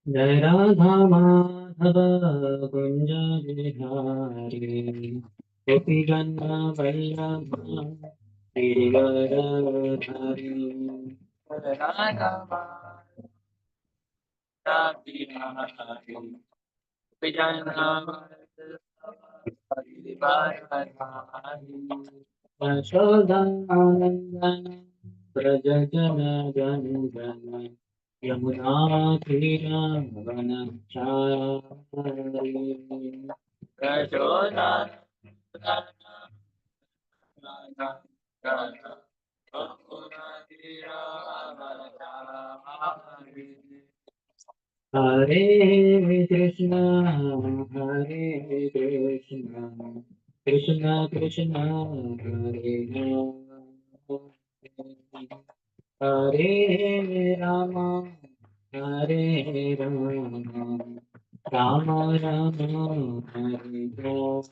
जय राधा माधव कुंज बिहारी गोपी गंगा वल्लभ गिरिवरधारी जय राधा माधव बिहारी गोपी गंगा यशोदानंदन ब्रज जन गंगन Yamuna तीरावनचारि Yashodanandan Yamuna तीरावनचारि Hare Krishna, Hare Krishna, Krishna Krishna, Hare Hare, Hare Rama, Hare Rama, Rama Rama, Hare Hare,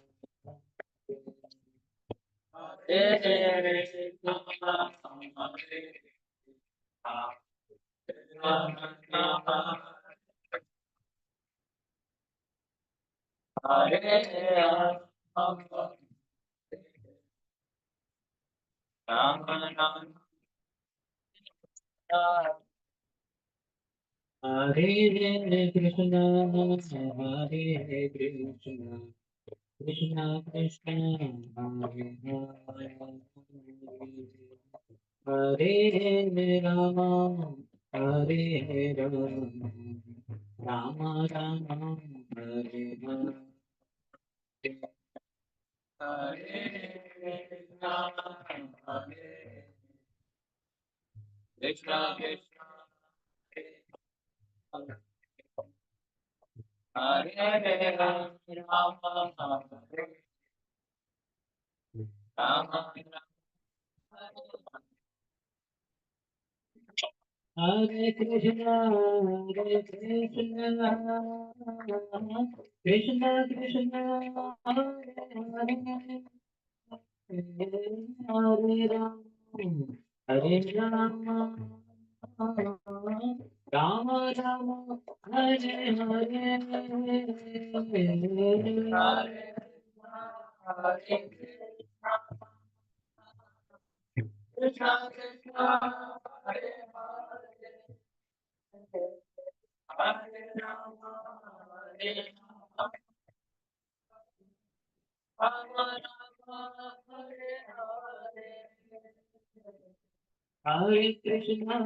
Hare Krishna, Hare Krishna, Krishna Krishna, Hare Hare, Hare Rama, Hare Rama, Rama Rama, Hare Hare, Hare Rama, Krishna Krishna, Hare Rama, Rama Rama, Hare Krishna, Hare Krishna, Krishna Krishna, Hare Hare, Hare Ram, Hare Rama, Rama Rama, Hare Hare, Krishna Krishna, Hare Hare Rama, Hare Rama, Rama Hare Hare, Hare Krishna,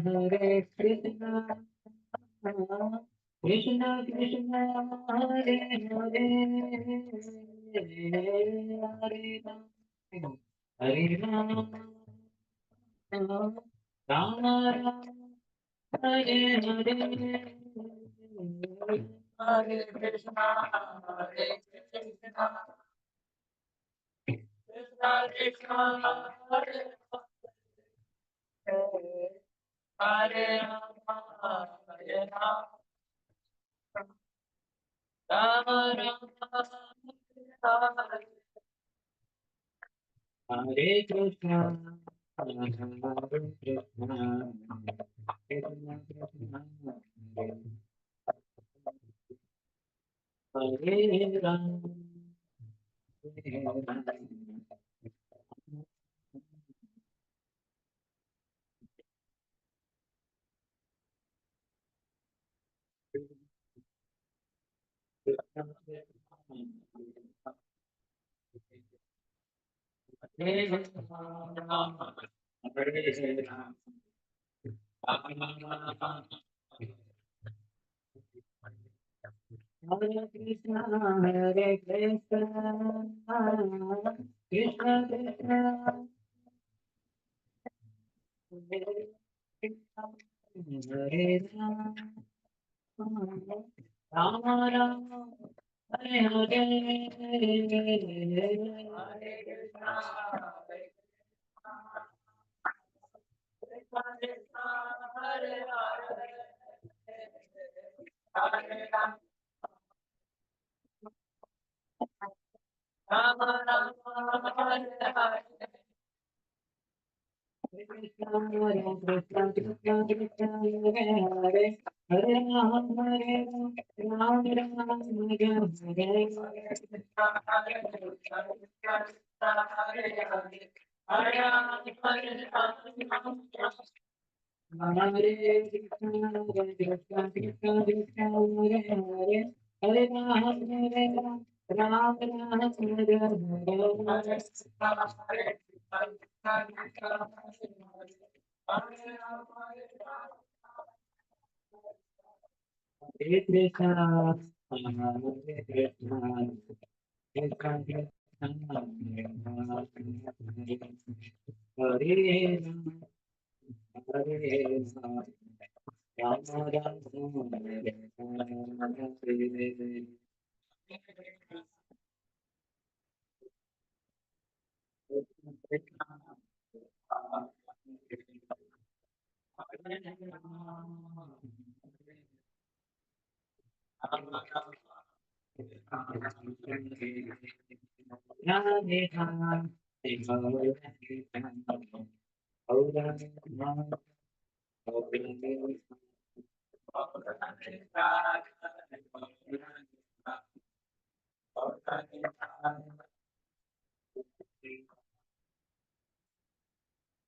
Hare Krishna, Krishna Krishna, Hare Hare, Hare Ram, Hare Ram, Rama Rama, Hare Hare, Hare Krishna, Hare Krishna, Krishna Krishna, Hare Hare, Hare Rama, Hare Rama, Rama Rama, Hare Hare Krishna, Hare Krishna, Krishna Krishna, Hare Ram, Hare Ram, Hare Ram, Hare Ram, Hare Krishna, Hare Krishna, Krishna Krishna, Hare Ram, Rama Rama, Hare Hare, Hare Krishna, Krishna, Hare Hare, Rama Rama, Hare Hare, Hare Krishna, Hare Krishna,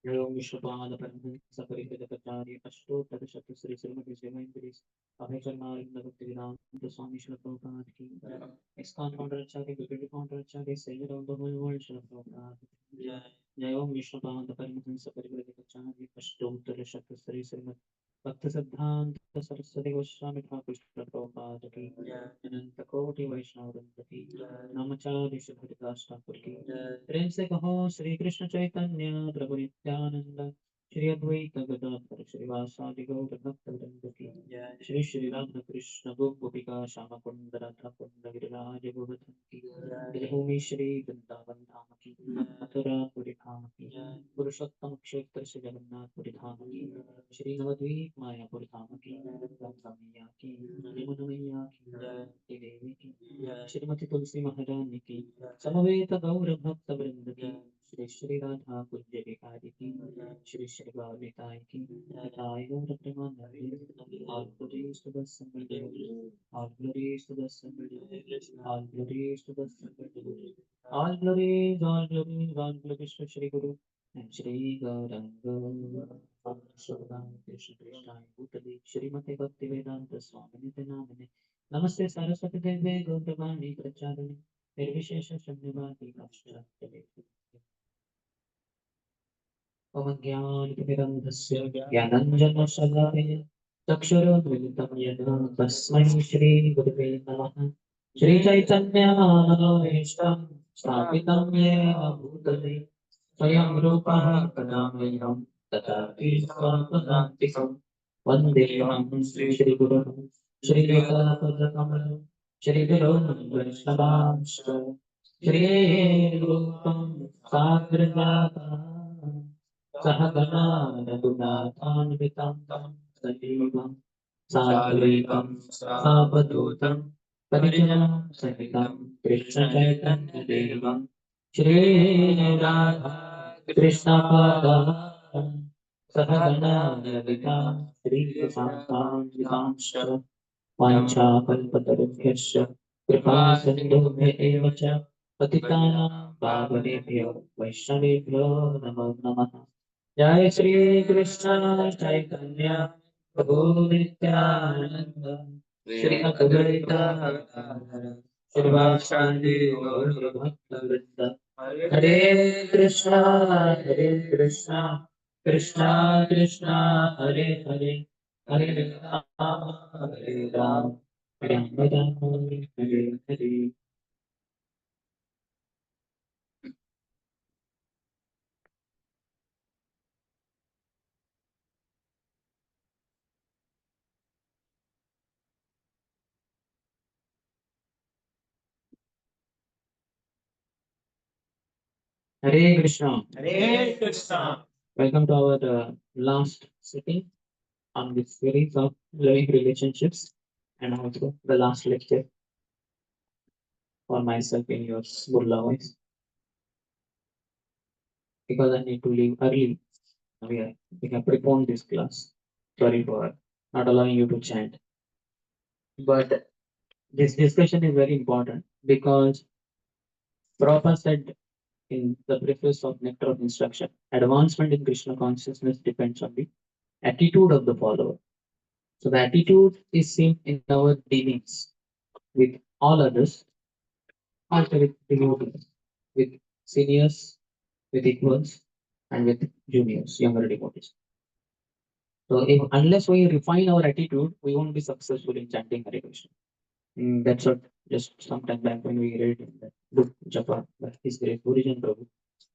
Om Vishnupada Paramahansa Paripadakarya Ashtottara Shatu Sri Srimati Srimayantris Abhicharanarindra Bhaktivedanta Swami Srila Prabhupada Ki ISKCON founder Acharya Deputy founder Acharya Savior of the whole world Srila Prabhupada Jai Om Vishnupada Paramahansa Paripadakarya Ashtottara Shatu Sri Srimati Bhaktisiddhanta Saraswati Goswami Thakur Srila Prabhupada Ki Ananta Koti Vaishnavas Ki Namacharya Srila Thakur Ki प्रेम से कहो श्री कृष्ण चैतन्य प्रभु नित्यानंद श्री अद्वैत गदाधर श्रीवासादि गौर भक्त वृंद की श्री श्री राधा कृष्ण गोपिका श्याम कुंद राधा कुंद गिरिराज गोवर्धन की देवभूमि श्री वृंदावन धाम की मथुरा पुरी धाम की पुरुषोत्तम क्षेत्र से जगन्नाथ पुरी धाम की श्री नवद्वीप मायापुर धाम की गंगा मैया की यमुना मैया की देवी की श्रीमती तुलसी महारानी की समवेत गौर भक्त वृंद की श्री श्री राधा कुंज बिहारी की श्री श्री गौरिताई की निताई गौर Premanandi all glories to the Son all glories to the Son all glories to the Son all glories all glories to Shri Guru and Shri Gauranga Shri Krishna Bhutali Shrimate Bhaktivedanta Swami Nityanamane Namaste Saraswati Deve Gauravani Pracharani निर्विशेष शून्यवादी पाश्चात्य अज्ञानतिमिरन्धस्य ज्ञानञ्जनशलाकया चक्षुरुन्मिलितं येन तस्मै श्रीगुरुवे नमः श्रीचैतन्यमनोभीष्टं स्थापितं येन भूतले स्वयं रूपः कदा मह्यं तथापि स्वापदान्तिकं वन्देऽहं श्रीगुरुं श्रीयुतापदकमलं श्रीगुरों वैष्णवांश्च श्रीरूपं साग्रजातम् सहगना रघुनाथान्वितं सजीवं साद्वैतं सावधूतं परिजनं सहितं कृष्णचैतन्यदेवं श्रीराधा कृष्णपादान् सहगना ललिता श्रीप्रसादान्वितांश्च वाञ्छाकल्पतरुभ्यश्च कृपासिन्धुभ्य एव च पतितानां पावनेभ्यो वैष्णवेभ्यो नमो नमः जय श्री कृष्ण चैतन्य प्रभु नित्यानंद श्री अद्वैत श्रीवासादि गौर भक्तवृंद हरे Krishna Krishna Krishna Hare Hare Hare Ram Ram Ram Hare Hare Hare Krishna. Hare Krishna. Welcome to our last sitting on this series of loving relationships and also the last lecture for myself in your Burla voice because I need to leave early. We have preponed this class. Sorry for not allowing you to chant. But this discussion is very important because Prabhupada said in the preface of Nectar of Instruction, advancement in Krishna consciousness depends on the attitude of the follower. So the attitude is seen in our dealings with all others, also with devotees, with seniors, with equals, and with juniors, younger devotees. So if, unless we refine our attitude, we won't be successful in chanting Hare Krishna. That's what just some time back when we read in the book Japa by His Grace Gurujan Prabhu,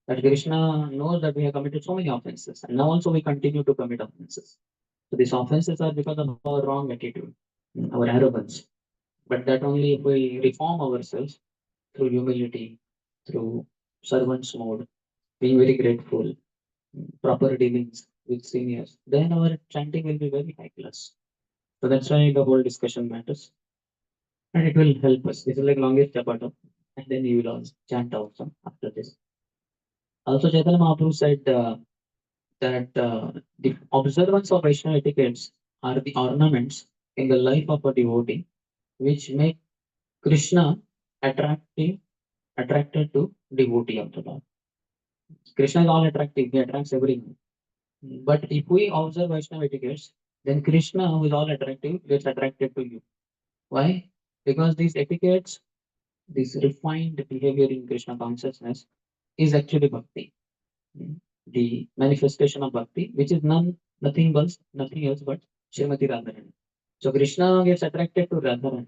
that Krishna knows that we have committed so many offenses, and now also we continue to commit offenses. So these offenses are because of our wrong attitude, our arrogance. But that only if we reform ourselves through humility, through servants mode, being very grateful, proper dealings with seniors, then our chanting will be very high class. So that's why the whole discussion matters. And it will help us. This is like longest chapter. And then you will also chant also after this. Also, Chaitanya Mahaprabhu said that the observance of Vaishnava etiquettes are the ornaments in the life of a devotee which make Krishna attractive, attracted to devotee of the Lord. Krishna is all attractive, he attracts everyone. But if we observe Vaishnava etiquettes, then Krishna, who is all attractive, gets attracted to you. Why? Because these etiquettes, this refined behavior in Krishna consciousness is actually bhakti. The manifestation of bhakti, which is nothing else but Srimati Radharani. So Krishna gets attracted to Radharani,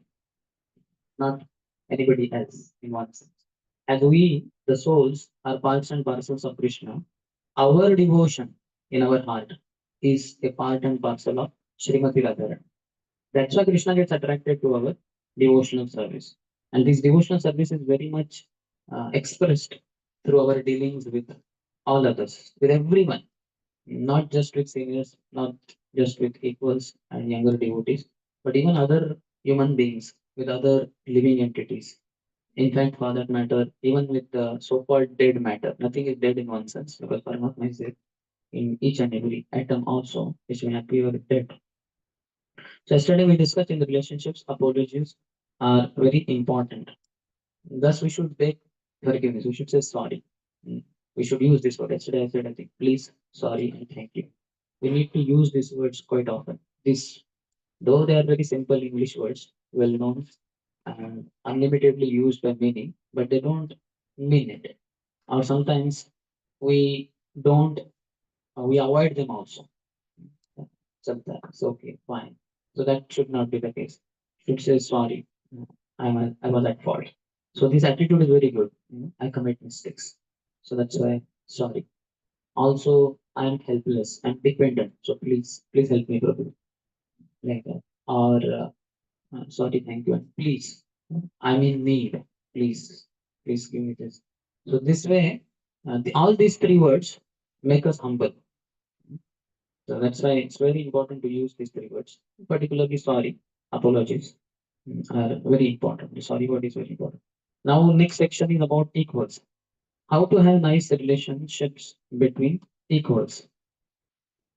not anybody else in one sense. As we, the souls, are parts and parcels of Krishna, our devotion in our heart is a part and parcel of Srimati Radharani. That's why Krishna gets attracted to our devotional service. And this devotional service is very much expressed through our dealings with all others, with everyone, not just with seniors, not just with equals and younger devotees, but even other human beings, with other living entities. In fact, for that matter, even with the so-called dead matter, nothing is dead in one sense, because Paramatma is there in each and every atom also, which may appear dead. So yesterday we discussed in the relationships, apologies are very important. Thus, we should beg forgiveness. We should say sorry. Mm. We should use this word. Yesterday I said, I think, please, sorry, and thank you. We need to use these words quite often. This, though they are very simple English words, well known and unlimitedly used by many, but they don't mean it. Or sometimes we don't, we avoid them also. Sometimes, okay, fine. So that should not be the case. Should say sorry. I was at fault. So this attitude is very good. I commit mistakes. So that's why sorry. Also, I'm helpless. I'm dependent. So please help me, Prabhu. Like that. Or sorry, thank you, and please, I'm in need. Please give me this. So this way, all these three words make us humble. So that's why it's very important to use these three words, particularly sorry, apologies are very important. The sorry word is very important. Now, next section is about equals. How to have nice relationships between equals.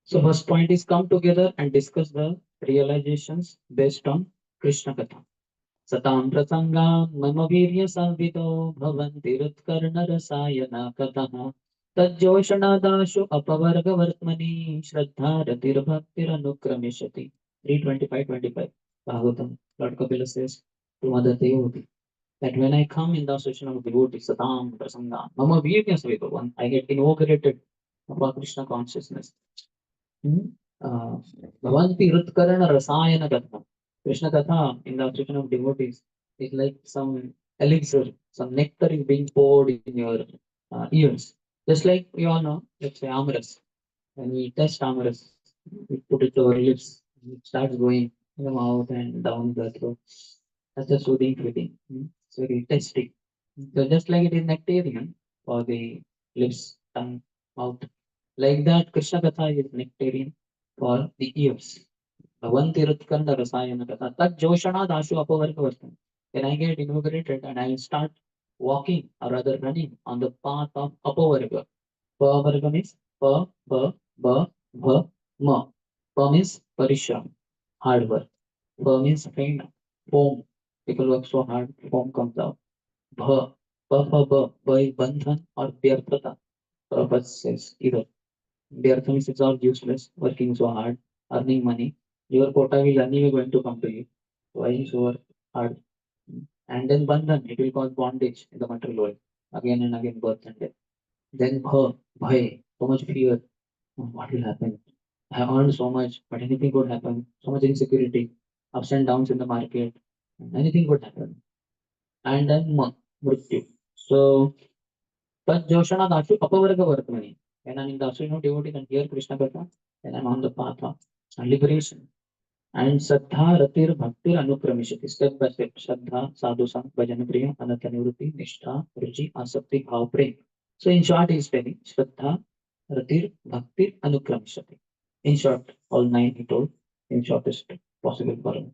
So first point is come together and discuss the realizations based on Krishna Katha. Satam prasangam mama virya samvito bhavanti rutkarna rasayana katah tajjoshanadashu apavarga vartmani shraddha ratir bhaktir anukramishati. 325-25 Bhagavatam. Lord Kapila says to Mother Devoti that when I come in the association of devotees, Satam prasangam mama virya samvito, one I get inaugurated about Krishna consciousness. Hmm? Uh, Bhavanti Rutkarana Rasayana Katha. Krishna Katha in the obsession of devotees is like some elixir, some nectar is being poured in your ears. Just like we all know, let's say Amras. When we test Amras, we put it to our lips, it starts going in the mouth and down the throat. That's a soothing feeling. It's very tasty. So just like it is nectarian for the lips, tongue, mouth. Like that, Krishna Katha is nectarian for the ears. Bhavanti Rutkanda Rasayana Katha. Tat Joshana Dashu Apavargavartan. When I get inaugurated and I start walking or rather running on the path of Apavarga. Pavarga means Pa, Pa, Ba, Bha, Ma. Pa means parishram, hard work. Pa means faint, foam. People work so hard, foam comes out. Bha, ba is bandhan or vyarthata. Prabhupada says either. Vyartha means it's all useless, working so hard, earning money. Your quota will anyway going to come to you. Why you so work hard? And then bandhan, it will cause bondage in the material world. Again and again, birth and death. Then bhai, so much fear. What will happen? I have earned so much, but anything could happen. So much insecurity, ups and downs in the market. Anything could happen. And then mrityu. So, but Joshana Dasu, Apavarga Vartmani. When I'm in Dasu, devotee and hear Krishna Katha, then I'm on the path of liberation. And Saddha, Ratir, Bhaktir, Anupramishati. Step by step. Saddha, Sadhu Sang, Bhajan Priya, Ananta Nivruti, Nishtha, Ruchi, Asakti, Bhav Prem. So in short, he is telling Shraddha, Ratir, Bhaktir, Anukramishati. In short, all nine he told in shortest possible form.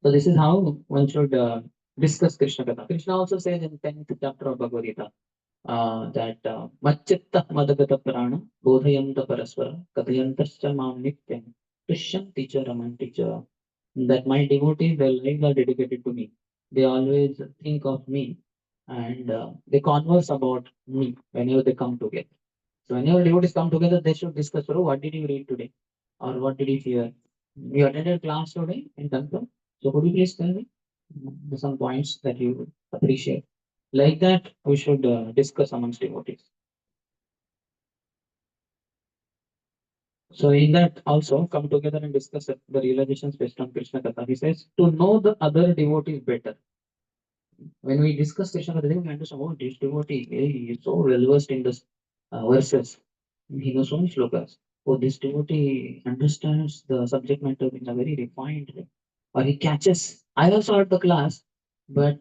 So this is how one should discuss Krishna Katha. Krishna also says in 10th chapter of Bhagavad Gita that Machitta Madagata Prana Bodhayanta Parasvara Kathayantascha Mam Nityam Tushyanti cha Ramanti cha, that my devotees, their lives are dedicated to me. They always think of me and they converse about me whenever they come together. So whenever devotees come together, they should discuss, oh, what did you read today? Or what did you hear? You attended class today in Tantra. So could you please tell me some points that you would appreciate? Like that, we should discuss amongst devotees. So in that also come together and discuss the realizations based on Krishna Katha. He says to know the other devotees better. When we discuss Krishna Katha, we understand, oh, this devotee, he is so well versed in this verses. He knows so many slokas. Oh, this devotee understands the subject matter in a very refined way. Or he catches. I also heard the class, but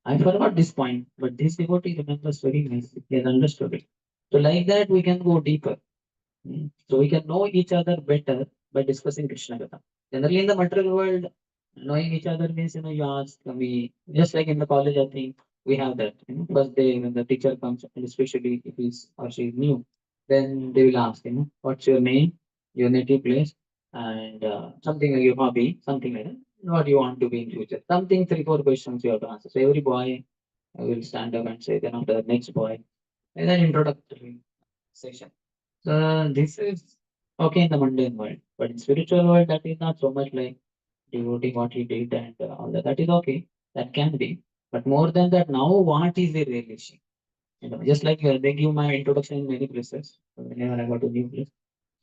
I forgot this point. But this devotee remembers very nicely. He has understood it. So like that, we can go deeper. So we can know each other better by discussing Krishna Katha. Generally, in the material world, knowing each other means, you ask me, just like in the college, I think we have that. First day when the teacher comes, and especially if he's or she is new, then they will ask, what's your name, your native place, and something like your hobby, something like that. What you want to be in future? Something, three, four questions you have to answer. So every boy will stand up and say, then after the next boy, and then introductory session. So this is okay in the mundane world, but in spiritual world, that is not so much like devoting what he did and all that. That is okay. That can be. But more than that, now what is the relation? Just like they give my introduction in many places. Whenever I go to new place,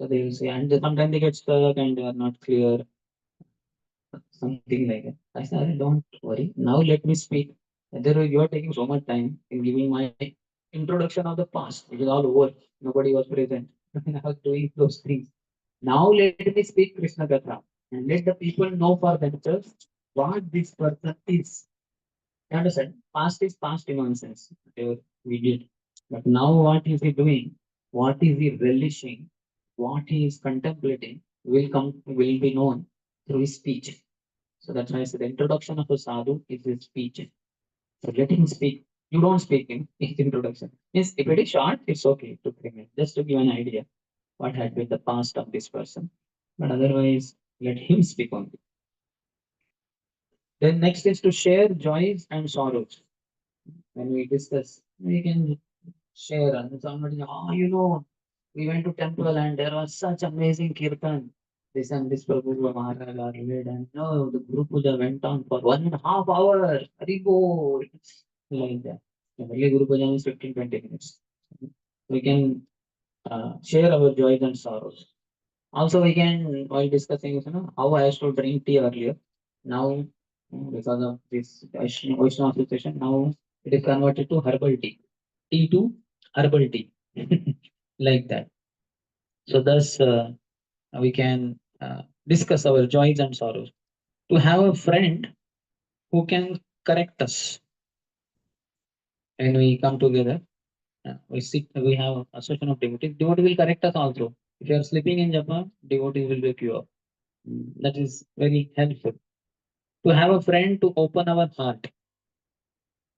so they will say, and sometimes they get stuck and they are not clear, something like that. I said, don't worry. Now let me speak. There you are taking so much time in giving my introduction of the past. It is all over. Nobody was present. I was doing those things. Now let me speak Krishna Katha and let the people know for themselves what this person is. You understand? Past is past in one sense. Whatever we did. But now what is he doing? What is he relishing? What he is contemplating will be known through his speech. So that's why I said the introduction of a sadhu is his speech. So let him speak. You don't speak in his introduction. Yes, if it is short, it's okay to 3 minutes, just to give an idea what had been the past of this person. But otherwise, let him speak only. Then next is to share joys and sorrows. When we discuss, we can share and somebody, we went to temple and there was such amazing kirtan. This and this Prabhu Maharaj are led and no, the Guru Puja went on for 1.5 hours. Haribol. Like that. Generally, Guru Puja is 15, 20 minutes. We can share our joys and sorrows. Also, we can, while discussing, how I used to drink tea earlier. Now, because of this Vaishnava association, now it is converted to herbal tea. Tea to herbal tea. Like that. So, thus, we can discuss our joys and sorrows. To have a friend who can correct us when we come together. We sit, we have a session of devotees. Devotee will correct us also. If you are sleeping in Japan, devotee will wake you up. That is very helpful. To have a friend to open our heart.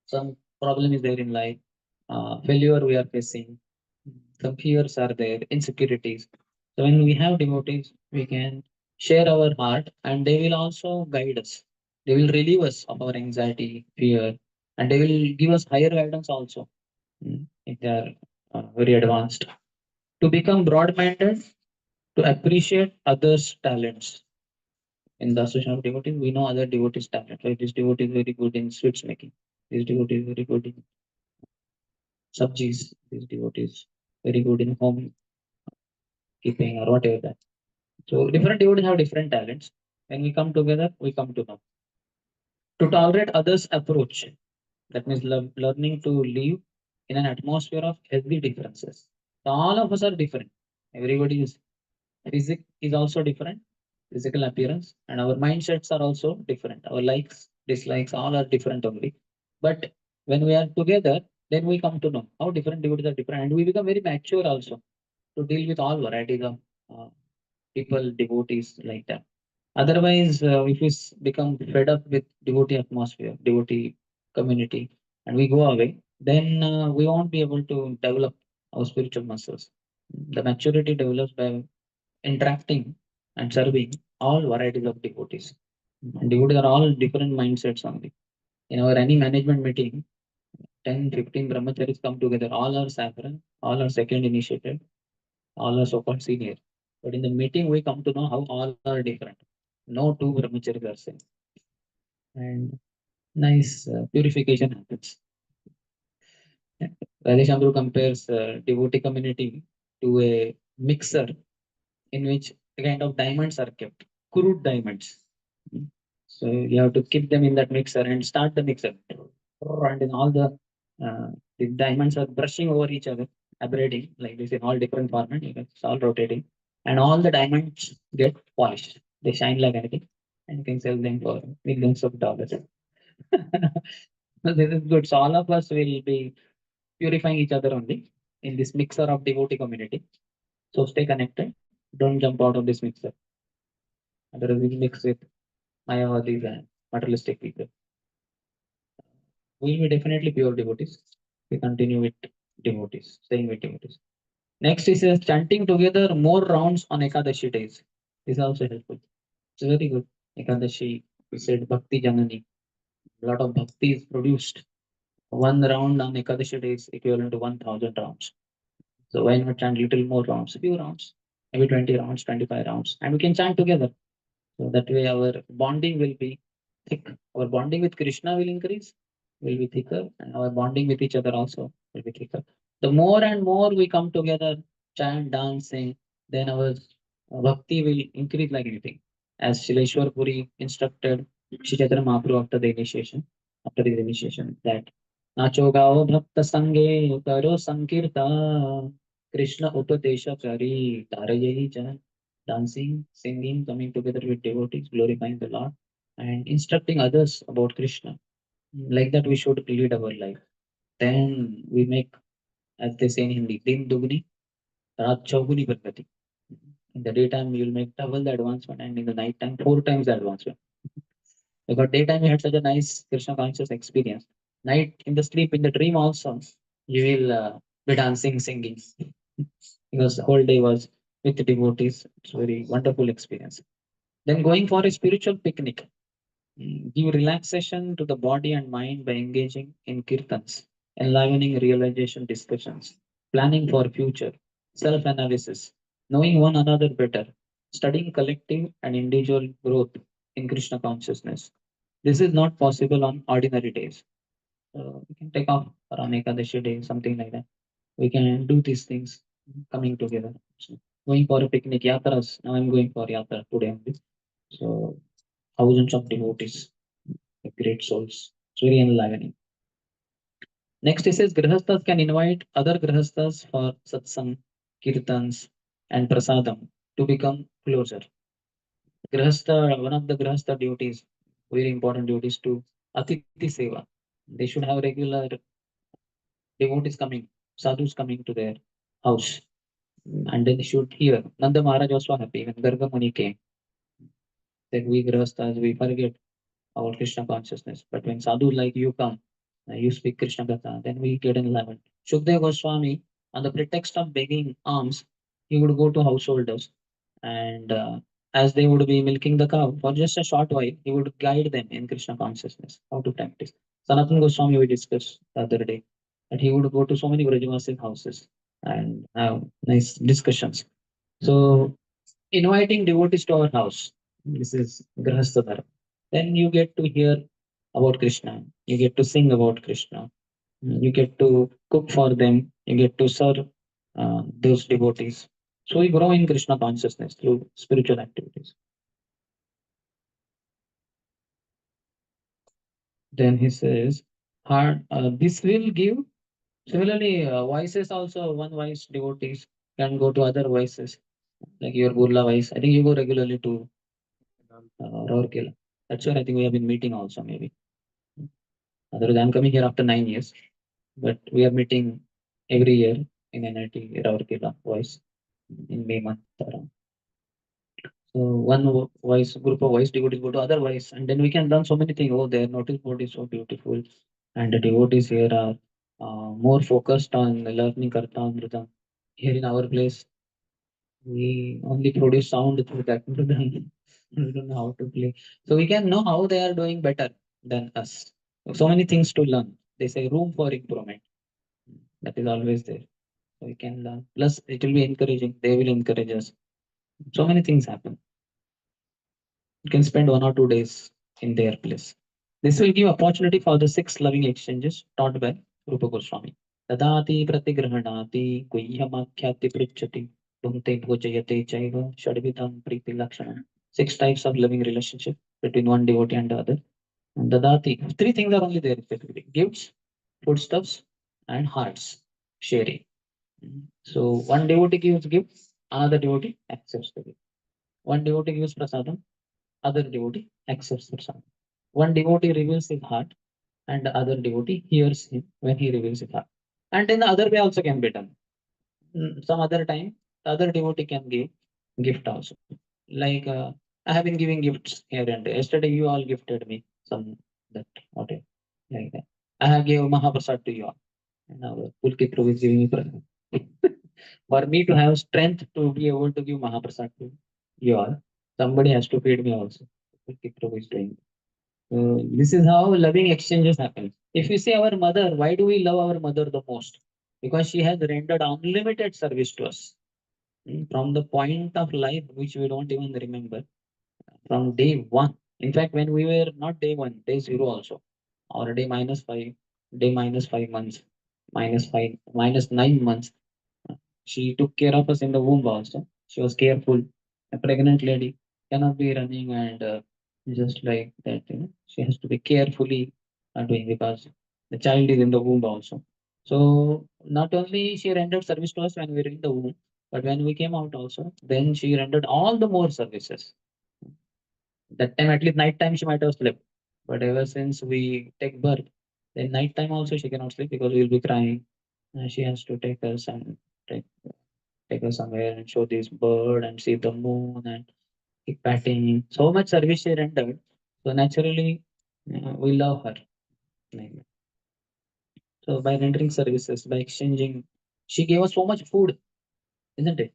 Some problem is there in life, failure we are facing, some fears are there, insecurities. So when we have devotees, we can share our heart and they will also guide us. They will relieve us of our anxiety, fear, and they will give us higher guidance also. If they are very advanced. To become broad-minded, to appreciate others' talents. In the association of devotees, we know other devotees' talent. Right? This devotee is very good in sweets making. This devotee is very good in subjis. This devotee is very good in home keeping or whatever that. So different devotees have different talents. When we come together, we come to know. To tolerate others' approach, that means learning to live in an atmosphere of healthy differences. So all of us are different. Everybody is physics is also different, physical appearance, and our mindsets are also different. Our likes, dislikes, all are different only. But when we are together, then we come to know how different devotees are different, and we become very mature also to deal with all varieties of uh, people, devotees like that. Otherwise, if we become fed up with devotee atmosphere, devotee community, and we go away, then we won't be able to develop our spiritual muscles. The maturity develops by interacting and serving all varieties of devotees. And devotees are all different mindsets only. In our any management meeting, 10, 15 brahmacharis come together. All are saffron, all are second initiated, all are so-called senior. But in the meeting, we come to know how all are different. No two brahmacharis are same. And nice purification happens. Radheshamru compares devotee community to a mixer in which a kind of diamonds are kept, crude diamonds. Mm. So you have to keep them in that mixer and start the mixer. And then the diamonds are brushing over each other, abrading like this in all different format. It's all rotating. And all the diamonds get polished. They shine like anything. And you can sell them for millions of dollars. So this is good. So all of us will be purifying each other only in this mixer of devotee community. So stay connected. Don't jump out of this mixer. Otherwise, we mix with Mayavadis and materialistic people. We'll be definitely pure devotees. We continue with devotees, staying with devotees. Next is chanting together more rounds on Ekadashi days. This is also helpful. It's very good. Ekadashi, we said Bhakti Janani. A lot of bhakti is produced. One round on Ekadashi days equivalent to 1000 rounds. So why not chant little more rounds, few rounds, maybe 20 rounds, 25 rounds, and we can chant together. So that way our bonding will be thick. Our bonding with Krishna will increase, will be thicker, and our bonding with each other also will be thicker. The more and more we come together, chant, dance, sing, then our bhakti will increase like anything. As Shileshwar Puri instructed Shri Chaitanya Mahaprabhu after his initiation, that Nacho gao bhakta sange karo sankirtan Krishna upadesha kari tarayehi jan. Dancing, singing, coming together with devotees, glorifying the Lord, and instructing others about Krishna. Like that, we should lead our life. Then we make, as they say in Hindi, din dugni, raat chauguni pragati. In the daytime, you will make double the advancement, and in the night time, four times the advancement. Because daytime, you had such a nice Krishna conscious experience. Night, in the sleep, in the dream also, you will be dancing, singing. Because the whole day was with the devotees. It's a very wonderful experience. Then going for a spiritual picnic. Give relaxation to the body and mind by engaging in kirtans, enlivening realization discussions, planning for future, self-analysis, knowing one another better, studying collective and individual growth in Krishna consciousness. This is not possible on ordinary days. We can take off around Ekadashi day, something like that. We can do these things coming together. So, going for a picnic, yatras. Now I'm going for yatra today only. So thousands of devotees, great souls. It's very enlivening. Next, he says Grihasthas can invite other Grihasthas for satsang, kirtans, and prasadam to become closer. Grihastha, one of the Grihastha duties, very important duties to Atiti Seva. They should have regular devotees coming, sadhus coming to their house. And then they should hear. Nanda Maharaj was so happy when Garga Muni came. That we Grihasthas, we forget our Krishna consciousness. But when sadhus like you come, you speak Krishna Katha, then we get enlightened. Shukdev Goswami, on the pretext of begging alms, he would go to householders, and as they would be milking the cow for just a short while, he would guide them in Krishna consciousness, how to practice. Sanatana Goswami, we discussed the other day, that he would go to so many Vrajavasis houses and have nice discussions. So, inviting devotees to our house, this is Grahastha Dharma. Then you get to hear about Krishna, you get to sing about Krishna, you get to cook for them, you get to serve those devotees. So we grow in Krishna consciousness through spiritual activities. Then he says, this will give. Similarly, voices also, one voice devotees can go to other voices, like your BURLA voice. I think you go regularly to Rourkela. That's where I think we have been meeting also, maybe. Otherwise, I'm coming here after 9 years, but we are meeting every year in NIT Rourkela voice in May month around. So one voice, group of voice devotees go to other voice, and then we can learn so many things. Oh, their notice board is so beautiful, and the devotees here are more focused on learning Karta Amrita. Here in our place, we only produce sound through that. We don't know how to play, so we can know how they are doing better than us. So many things to learn. They say room for improvement. That is always there. So we can learn. Plus, it will be encouraging. They will encourage us. So many things happen. You can spend 1 or 2 days in their place. This will give opportunity for the 6 loving exchanges taught by Rupa Goswami. Tadati pratigrahanati guhyamakhyati pritchati bhunte bhojayate chaiva shadvidam priti lakshana. 6 types of loving relationship between one devotee and the other. And Dadati, 3 things are only there specifically: gifts, foodstuffs, and hearts sharing. So one devotee gives gifts, another devotee accepts the gift. One devotee gives prasadam, other devotee accepts prasadam. One devotee reveals his heart, and the other devotee hears him when he reveals his heart. And in the other way also can be done. Some other time, the other devotee can give gift also. Like I have been giving gifts here and there. Yesterday you all gifted me some that whatever like that. I have gave Mahaprasad to you all. And now Pulkit Prabhu is giving me prasad. For me to have strength to be able to give Mahaprasad to you all, somebody has to feed me also. Pulkit Prabhu is doing. So this is how loving exchanges happen. If you see our mother, why do we love our mother the most? Because she has rendered unlimited service to us. From the point of life which we don't even remember, from day one. In fact, when we were not day one, day zero also, or day -5, day -5 months, -9 months, she took care of us in the womb also. She was careful. A pregnant lady cannot be running and just like that. She has to be carefully doing because the child is in the womb also. So not only she rendered service to us when we were in the womb, but when we came out also, then she rendered all the more services. That time, at least night time, she might have slept. But ever since we take birth, then night time also she cannot sleep because we'll be crying. And she has to take us and take, take us somewhere and show this bird and see the moon and keep patting. So much service she rendered. So naturally, we love her. Like that. So by rendering services, by exchanging, she gave us so much food, isn't it?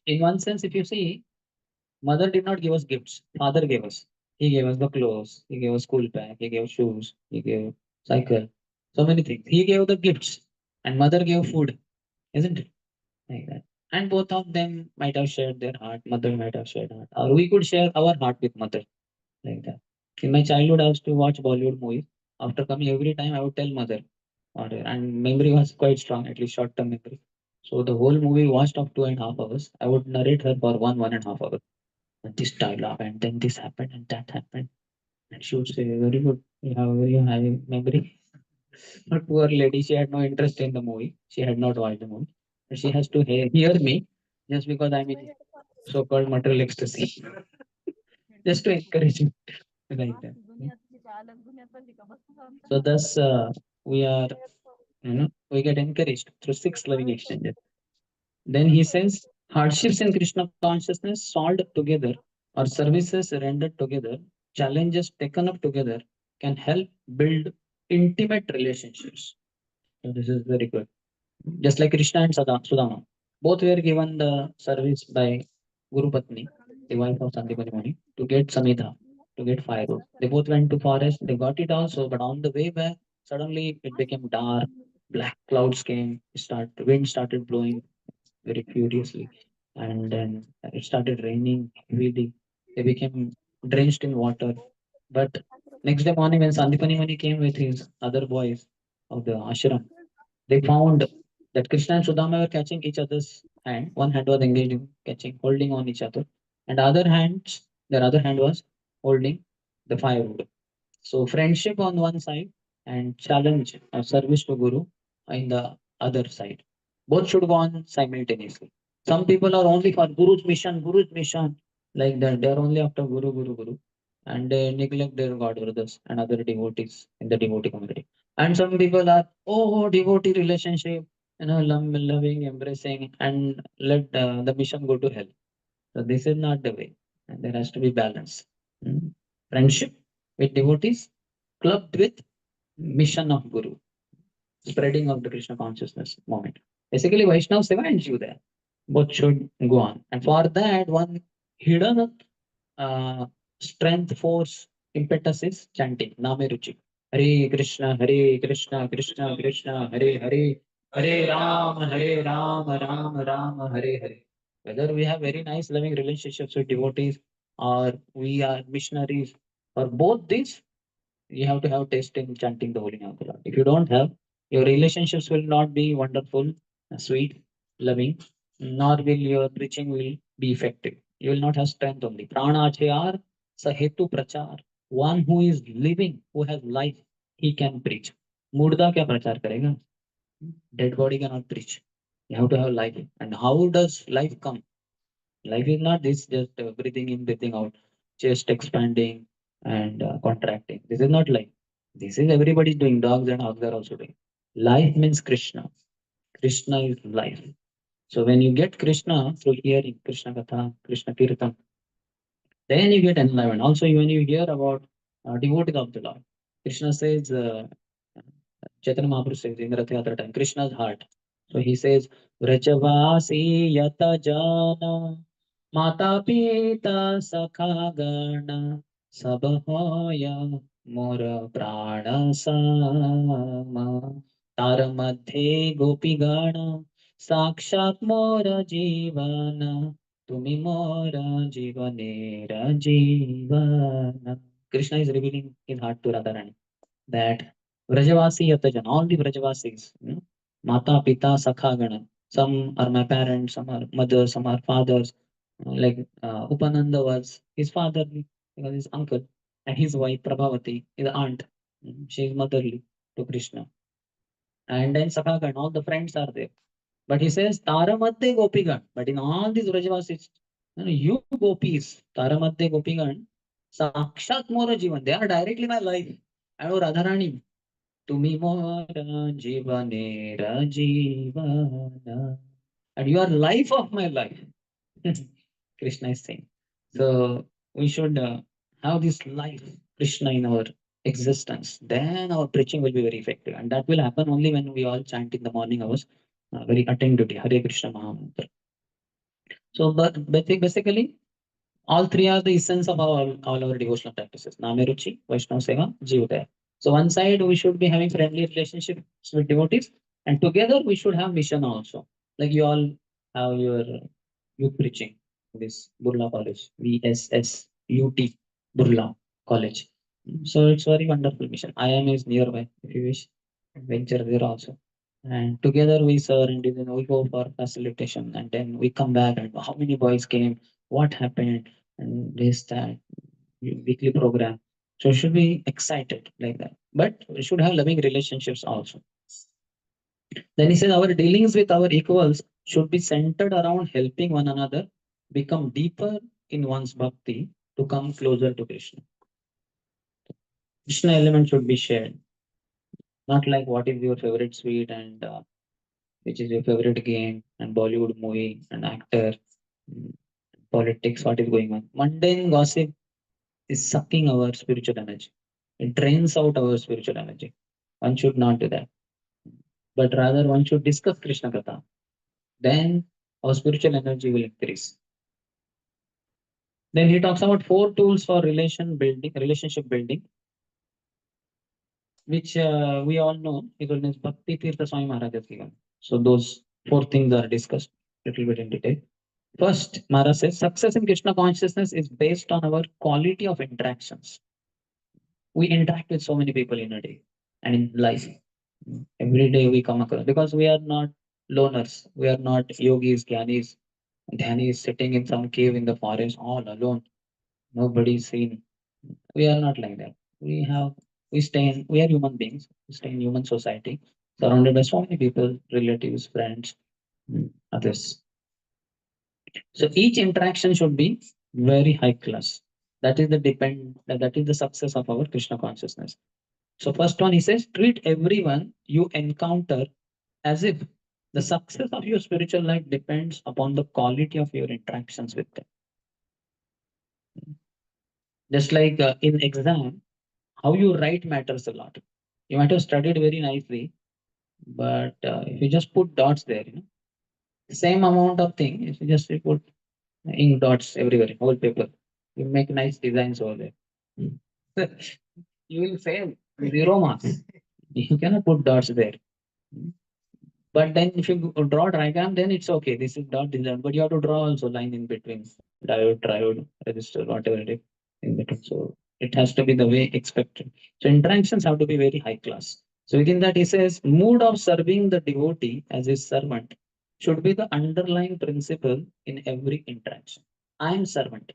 In one sense, if you see, mother did not give us gifts. Father gave us. He gave us the clothes. He gave us school bag. He gave shoes. He gave cycle. So many things. He gave the gifts, and mother gave food, isn't it? Like that. And both of them might have shared their heart. Mother might have shared heart, or we could share our heart with mother, like that. In my childhood, I used to watch Bollywood movies. After coming every time, I would tell mother, and memory was quite strong, at least short-term memory. So the whole movie watched of 2.5 hours. I would narrate her for 1.5 hours, and this dialogue, and then this happened, and that happened. And she would say, very good, you have very high memory. But poor lady, she had no interest in the movie. She had not watched the movie. But she has to hear me just because I'm in so-called material ecstasy, just to encourage me like that. So thus, we are, we get encouraged through 6 loving exchanges. Then he says, hardships in Krishna consciousness solved together or services rendered together, challenges taken up together can help build intimate relationships. So this is very good. Just like Krishna and Sudama. Both were given the service by Guru Patni, the wife of Sandipani Muni, to get Samita, to get firewood. They both went to forest, they got it also, but on the way back, suddenly it became dark, black clouds came, wind started blowing very furiously, and then it started raining heavily. They became drenched in water. But next day morning, when Sandipani Muni came with his other boys of the ashram, they found that Krishna and Sudama were catching each other's hand. One hand was engaged in catching, holding on each other, and their other hand was holding the firewood. So friendship on one side and challenge or service to Guru in the other side. Both should go on simultaneously. Some people are only for Guru's mission, like that. They are only after Guru, Guru, Guru, and they neglect their God brothers and other devotees in the devotee community. And some people are, oh, devotee relationship, loving, embracing, and let the mission go to hell. So this is not the way. And there has to be balance. Mm. Friendship with devotees clubbed with mission of Guru, spreading of the Krishna consciousness moment. Basically, Vaishnava Seva and Jiva both should go on. And for that, one hidden strength, force, impetus is chanting Name Ruchi. Hare Krishna, Krishna Krishna, Hare Hare, Hare Ram, Ram Ram, Hare Hare. Whether we have very nice loving relationships with devotees or we are missionaries, or both these, you have to have taste in chanting the holy name of the Lord. If you don't have, your relationships will not be wonderful, sweet, loving, nor will your preaching will be effective. You will not have strength only. Pranachayar sahetu prachar. One who is living, who has life, he can preach. Murda kya prachar karega? Dead body cannot preach. You have to have life. And how does life come? Life is not this just breathing in, breathing out, chest expanding and contracting. This is not life. This is everybody doing. Dogs and hogs are also doing. Life means Krishna. Krishna is life. So when you get Krishna through hearing Krishna Katha, Krishna Kirtan, then you get enlightenment. Also, when you hear about devotees of the Lord, Krishna says, Chaitanya Mahaprabhu says in the Rath Yatra time, Krishna's heart. So he says, Vrajavasi yata jana, mata pita sakha gana, sabhoya mora prana sama, tar madhe gopi gana, sakshat mora jivana, tumi mora jivanera jivana. Krishna is revealing his heart to Radharani that Vrajavasi Yatajan, all the Vrajavasis, Mata, Pita, Sakha Gana. Some are my parents, some are mothers, some are fathers. Like Upananda was his father, because his uncle, and his wife Prabhavati, his aunt. She is motherly to Krishna. And then Sakha Gana, all the friends are there. But he says, Taramadde Gopigan. But in all these Vrajavasis, you gopis, Taramadde Gopigan, Sakshat Mora Jivan, they are directly my life. And oh Radharani, Tumi Mora Jivanera Jivana. And you are life of my life. Krishna is saying. So we should have this life, Krishna in our existence. Then our preaching will be very effective. And that will happen only when we all chant in the morning hours, very attentively, Hare Krishna Mahamantra. So, but basically, all three are the essence of all our devotional practices. Nameruchi, Vaishnava Seva, Jivadaya. So one side we should be having friendly relationships with devotees, and together we should have mission also. Like you all have your youth preaching, this Burla College, VSSUT, Burla College. So it's very wonderful mission. IIM is nearby, if you wish, venture there also. And together we serve and then we go for facilitation and then we come back and how many boys came, what happened, and this, that, weekly program. So you should be excited like that. But we should have loving relationships also. Then he says our dealings with our equals should be centered around helping one another become deeper in one's bhakti to come closer to Krishna. Krishna element should be shared, not like what is your favorite sweet and which is your favorite game and Bollywood movie and actor, mm, politics, what is going on. Mundane gossip is sucking our spiritual energy. It drains out our spiritual energy. One should not do that, but rather one should discuss Krishna Katha. Then our spiritual energy will increase. Then he talks about 4 tools for relationship building, which we all know. His Holiness Bhakti Tirtha Swami Maharaj has given. So those 4 things are discussed a little bit in detail. First, Maharaj says success in Krishna consciousness is based on our quality of interactions. We interact with so many people in a day and in life. Every day we come across, because we are not loners, we are not yogis, gyanis, dhyanis sitting in some cave in the forest all alone. Nobody is seen. We are not like that. We are human beings. We stay in human society, surrounded by so many people, relatives, friends, others. So each interaction should be very high class. That is the success of our Krishna consciousness. So first one, he says, treat everyone you encounter as if the success of your spiritual life depends upon the quality of your interactions with them. Just like in exam, how you write matters a lot. You might have studied very nicely, but if you just put dots there, same amount of thing, if you just put ink dots everywhere, whole paper, you make nice designs over there. You will fail 0 marks. You cannot put dots there. But then if you draw diagram, then it's okay. This is dot design, but you have to draw also line in between diode, triode, resistor, whatever it is in between. So it has to be the way expected. So interactions have to be very high class. So within that, he says, mood of serving the devotee as his servant should be the underlying principle in every interaction. I am servant.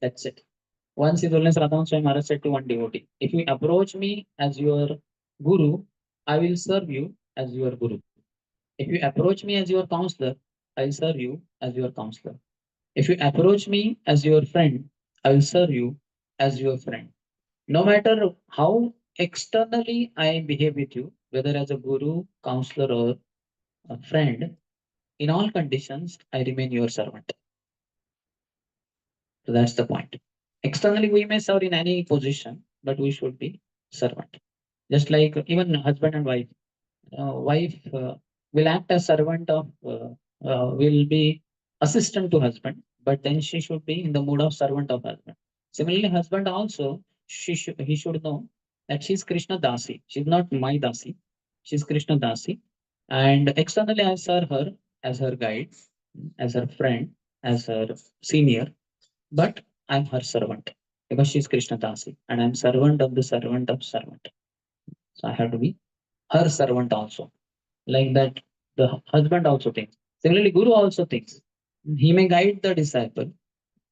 That's it. Once His Holiness Radhan Swami Maharaj said to one devotee, if you approach me as your guru, I will serve you as your guru. If you approach me as your counselor, I'll serve you as your counselor. If you approach me as your friend, I will serve you as your friend. No matter how externally I behave with you, whether as a guru, counselor, or a friend, in all conditions, I remain your servant. So that's the point. Externally, we may serve in any position, but we should be servant. Just like even husband and wife will act as servant of, will be assistant to husband, but then she should be in the mood of servant of husband. Similarly, husband also, he should know that she's Krishna Dasi. She's not my Dasi. She's Krishna Dasi. And externally, I serve her as her guide, as her friend, as her senior, but I'm her servant because she's Krishna Dasi and I'm servant of the servant of servant. So I have to be her servant also. Like that, the husband also thinks. Similarly, Guru also thinks. He may guide the disciple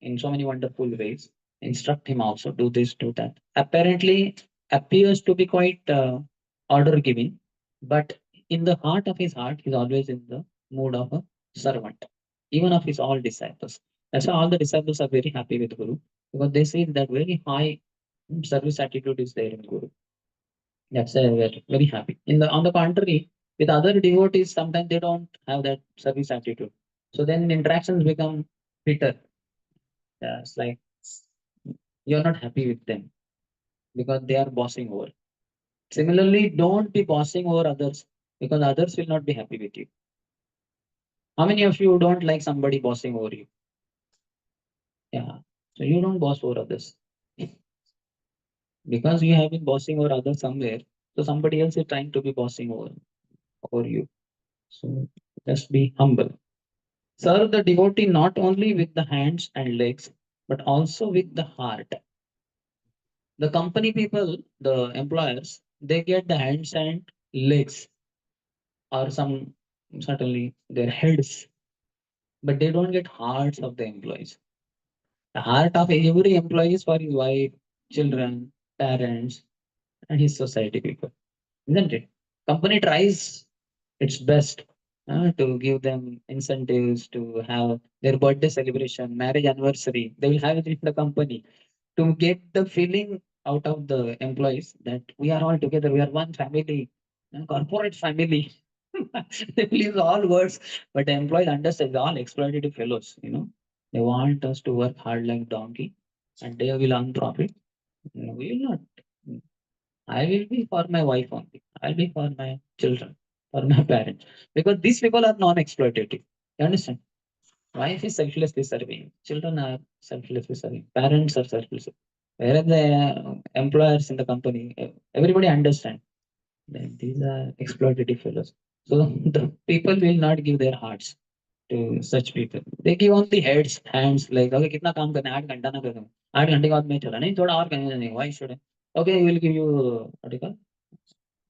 in so many wonderful ways, instruct him also, do this, do that. Apparently, appears to be quite order giving, but in the heart of his heart, he's always in the mood of a servant, even of his all disciples. That's why all the disciples are very happy with Guru because they see that very high service attitude is there in Guru. That's why we're very happy. On the contrary, with other devotees, sometimes they don't have that service attitude. So then interactions become bitter. Yeah, it's like you're not happy with them because they are bossing over. Similarly, don't be bossing over others because others will not be happy with you. How many of you don't like somebody bossing over you? Yeah. So you don't boss over others because you have been bossing over others somewhere. So somebody else is trying to be bossing over you. So just be humble. Serve the devotee not only with the hands and legs, but also with the heart. The company people, the employers, they get the hands and legs, or some certainly their heads, but they don't get hearts of the employees. The heart of every employee is for his wife, children, parents, and his society people, isn't it? Company tries its best to give them incentives to have their birthday celebration, marriage anniversary. They will have it in the company to get the feeling out of the employees that we are all together, we are one family, corporate family. They will use all words, but the employees understand all exploitative fellows. They want us to work hard like donkey, and they will earn profit. No, we will not. I will be for my wife only. I'll be for my children, for my parents, because these people are non-exploitative. You understand? Wife is selflessly serving. Children are selflessly serving. Parents are selflessly. Whereas the employers in the company, everybody understand that these are exploitative fellows. So the people will not give their hearts to such people. They give only heads, hands, like okay, कितना काम करना है 8 घंटा ना करो 8 घंटे के बाद मैं चला नहीं थोड़ा और करने नहीं why should I? Okay, we will give you what do you call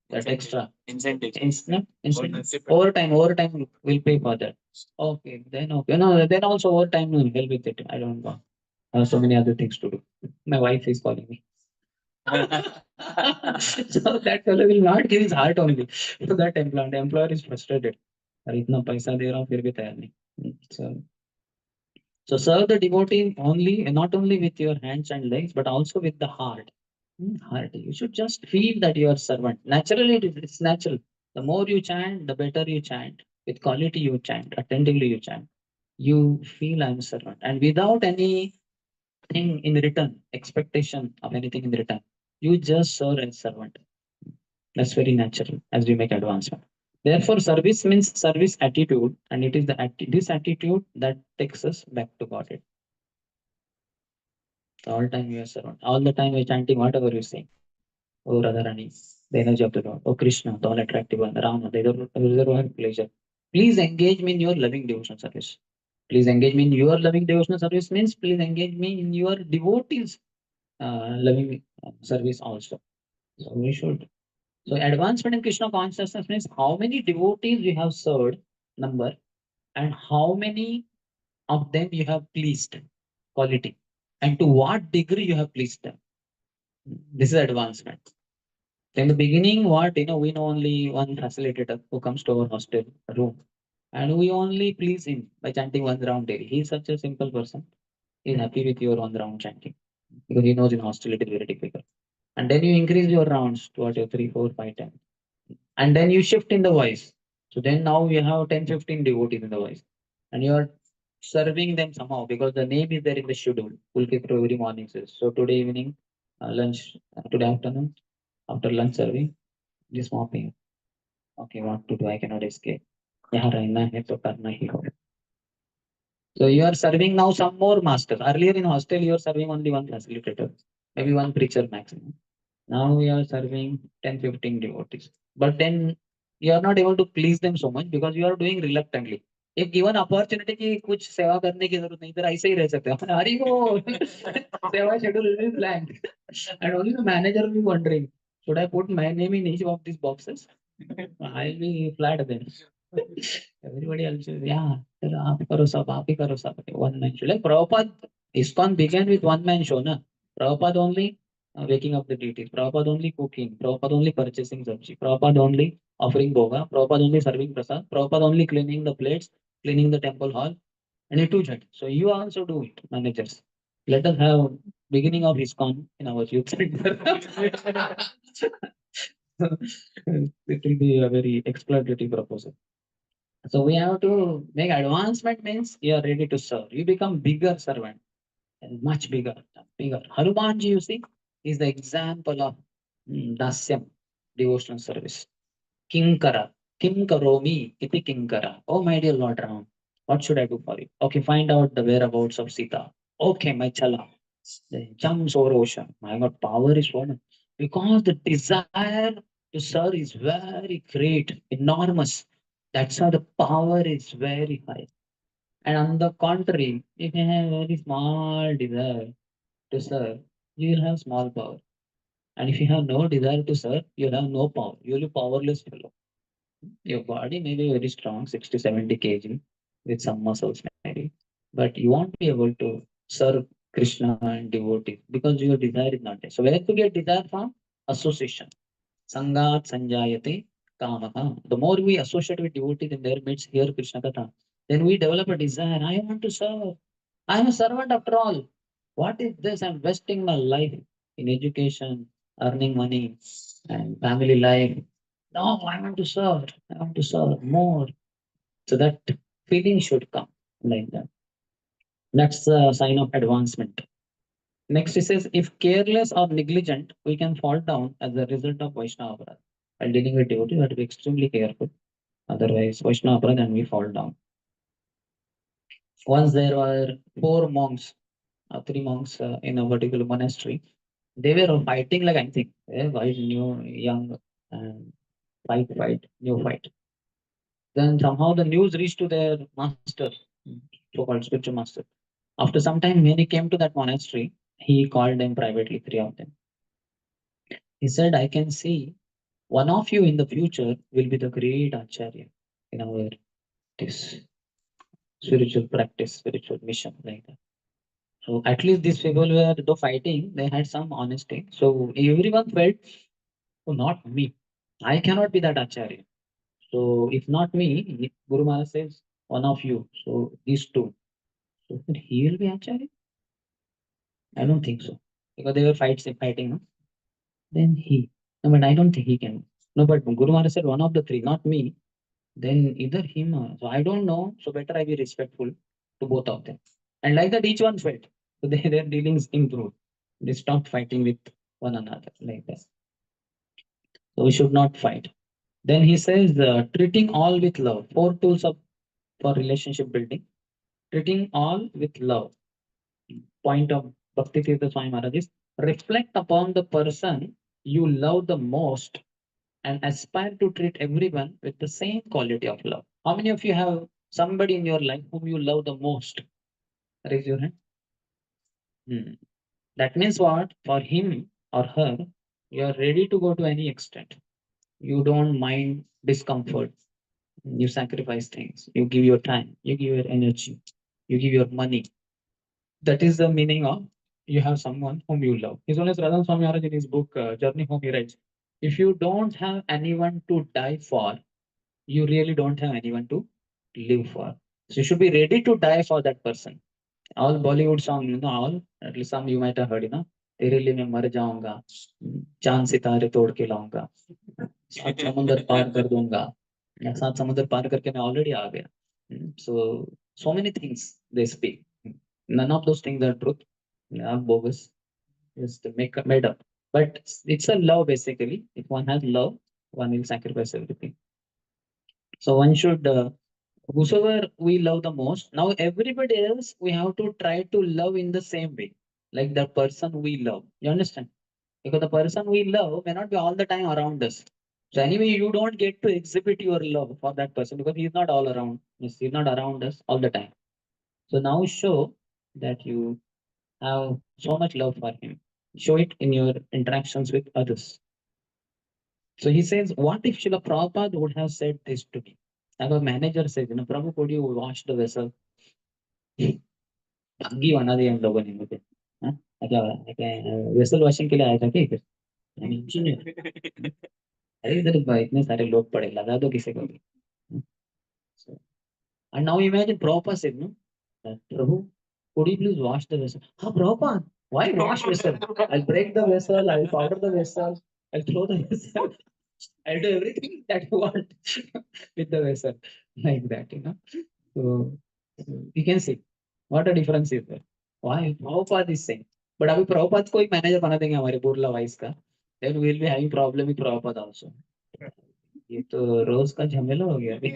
that extra Incentive. incentive overtime will pay for that. Okay, then okay. No, then also overtime will help with it. I don't know. I have so many other things to do. My wife is calling me. So that fellow will not give his heart only to that employer. The employer is frustrated. अरे इतना पैसा दे रहा हूँ फिर भी तैयार नहीं. So serve the devotee only, not only with your hands and legs, but also with the heart. Heart. You should just feel that you are servant. Naturally, it's natural. The more you chant, the better you chant. With quality you chant, attentively you chant. You feel I'm a servant. And without anything in return, expectation of anything in return, you just serve as servant. That's very natural as we make advancement. Therefore, service means service attitude, and it is this attitude that takes us back to God. All time you are servant. All the time you're chanting whatever you say. Oh Radharani, the energy of the Lord. Oh Krishna, the all attractive one. Rama, the reservoir of pleasure. Please engage me in your loving devotional service. Please engage me in your loving devotional service means please engage me in your devotees loving service also. So we should. So advancement in Krishna consciousness means how many devotees you have served, number, and how many of them you have pleased, quality, and to what degree you have pleased them. This is advancement. In the beginning, what we know only one facilitator who comes to our hostel room, and we only please him by chanting one round daily. He is such a simple person. He is happy with your one round chanting because he knows in hostel it is very difficult. And then you increase your rounds to what 3, 4, 5, 10. And then you shift in the voice. So then now you have 10, 15 devotees in the voice, and you are serving them somehow because the name is there in the schedule. Pulkitra every morning says. So today evening, lunch, today afternoon, after lunch serving, just mopping. Okay, what to do? I cannot escape. यहाँ रहना है तो करना ही होगा. So you are serving now some more masters. Earlier in hostel, you are serving only one facilitator, maybe one preacher maximum. Now we are serving 10, 15 devotees. But then you are not able to please them so much because you are doing reluctantly. एक given opportunity की कुछ सेवा करने की जरूरत नहीं, इधर ऐसे ही रह सकते हो. हरी वो सेवा schedule is blank. And only the manager will be wondering, should I put my name in each of these boxes? I'll be flat then. Everybody else is, yeah, चलो आप ही करो सब. One man show. Like Prabhupada, ISKCON began with one man show, na. Prabhupada only waking up the deities. Prabhupada only cooking. Prabhupada only purchasing sabji. Prabhupada only offering bhoga. Prabhupada only serving prasad. Prabhupada only cleaning the plates, cleaning the temple hall, and it too jet. So you also do it, managers. Let us have beginning of ISKCON in our youth center. It will be a very exploitative proposal. So we have to make advancement means you are ready to serve. You become bigger servant and much bigger, bigger. Hanumanji, you see, is the example of dasyam, devotional service. Kinkara, Kim Karomi, Iti Kinkara. Oh, my dear Lord Ram, what should I do for you? Okay, find out the whereabouts of Sita. Okay, my chala. Then jumps over ocean. My God, power is one. Because the desire to serve is very great, enormous. That's how the power is very high. And on the contrary, if you have very small desire to serve, you will have small power. And if you have no desire to serve, you will have no power. You will be powerless fellow. Your body may be very strong, 60, 70 kg, with some muscles maybe, but you won't be able to serve Krishna and devotee because your desire is not there. So where to get desire from? Association. Sangat sanjayate kamaha. The more we associate with devotees in their midst, hear Krishna Katha, then we develop a desire. I want to serve. I am a servant after all. What is this? I'm wasting my life in education, earning money, and family life. No, I want to serve. I want to serve more. So that feeling should come like that. That's a sign of advancement. Next, it says, if careless or negligent, we can fall down as a result of Vaishnava Aparadha. While dealing with devotee, we have to be extremely careful. Otherwise, Vaishnava Aparadha and we fall down. Once there were four monks, three monks in a particular monastery. They were fighting like anything. Fight new, young, and new fight. Then somehow the news reached to their master, so-called spiritual master. After some time, when he came to that monastery, he called them privately, three of them. He said, I can see one of you in the future will be the great Acharya in our this spiritual practice, spiritual mission, like that. So at least these people were, though fighting, they had some honesty. So everyone felt, oh, not me. I cannot be that Acharya. So if not me, Guru Maharaj says, one of you. So these two. So he will be Acharya? I don't think so. Because they were fighting, no? Then he. No, but I don't think he can. No, but Guru Maharaj said, one of the three, not me. Then either him or. So I don't know. So better I be respectful to both of them. And like that, each one felt. So their dealings improved. They stopped fighting with one another like that. So we should not fight. Then he says, treating all with love. Four tools of for relationship building. Treating all with love. Point of Bhakti Tirtha Swami Maharaj is reflect upon the person you love the most and aspire to treat everyone with the same quality of love. How many of you have somebody in your life whom you love the most? Raise your hand. Hmm. That means what? For him or her, you are ready to go to any extent. You don't mind discomfort. You sacrifice things. You give your time. You give your energy. You give your money. That is the meaning of you have someone whom you love. His Holiness Radhan Swami Maharaj in his book Journey Home, he writes, if you don't have anyone to die for, you really don't have anyone to live for. So you should be ready to die for that person. All Bollywood song, all, at least some you might have heard, तेरे लिए मैं मर जाऊंगा, चांद सितारे तोड़ के लाऊंगा, सात समुंदर पार कर दूंगा, या सात समुंदर पार करके मैं ऑलरेडी आ गया. So many things they speak. None of those things are truth. They are bogus. Just made up. But it's a love basically. If one has love, one will sacrifice everything. So one should, whosoever we love the most. Now everybody else, we have to try to love in the same way, like the person we love. You understand? Because the person we love may not be all the time around us. So anyway, you don't get to exhibit your love for that person because he's not all around. He's not around us all the time. So now show that you have so much love for him. Show it in your interactions with others. So he says, what if Srila Prabhupada would have said this to me? Like a manager says, Prabhu, could you wash the vessel? भाग्य बना दिया हम लोगों ने मुझे. हाँ? क्या vessel washing के लिए आया था क्या इधर? इंजीनियर. अरे इधर इतने सारे लोग पड़े, लगा दो किसी को भी. So, and now imagine Prabhupada said, no, Prabhu, could you please wash the vessel? Ah, Prabhupada, why wash vessel? I'll break the vessel, I'll powder the vessel, I'll throw the vessel, I'll do everything that you want with the vessel. Like that. So you can see what a difference is there. Why Prabhupada is saying. But अभी Prabhupada को ही manager बना देंगे हमारे Burla vice का. Then we'll be having problem with Prabhupada also. ये तो रोज का झमेला हो गया अभी.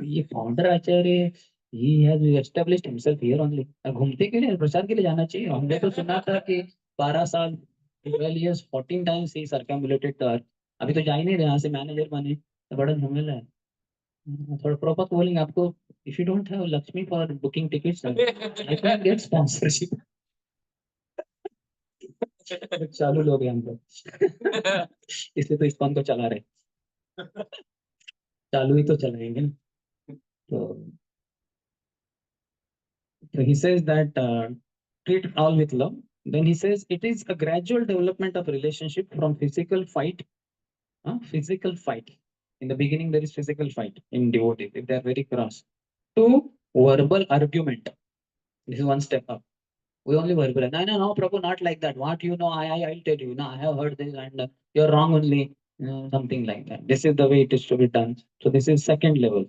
ये founder Acharya he has established himself here only. घूमते के लिए प्रचार के लिए जाना चाहिए. हमने तो सुना था कि 12 साल 12 years 14 times he circumambulated the earth. अभी तो जा ही नहीं रहे, यहाँ से मैनेजर बने तो बड़ा झमेला है. थोड़ा प्रॉपर बोलेंगे आपको. If you don't have Lakshmi for booking tickets I can get sponsorship. चालू लोग हैं हम लोग. इसलिए तो इस्कॉन को चला रहे. चालू ही तो चलाएंगे ना. तो So he says that treat all with love. Then he says it is a gradual development of relationship from physical fight. Physical fight. In the beginning, there is physical fight in devotees if they are very cross. To verbal argument. This is one step up. We only verbal. No, no, no, Prabhu, not like that. What you know, I'll tell you. No, I have heard this and you're wrong only. Something like that. This is the way it is to be done. So this is second level.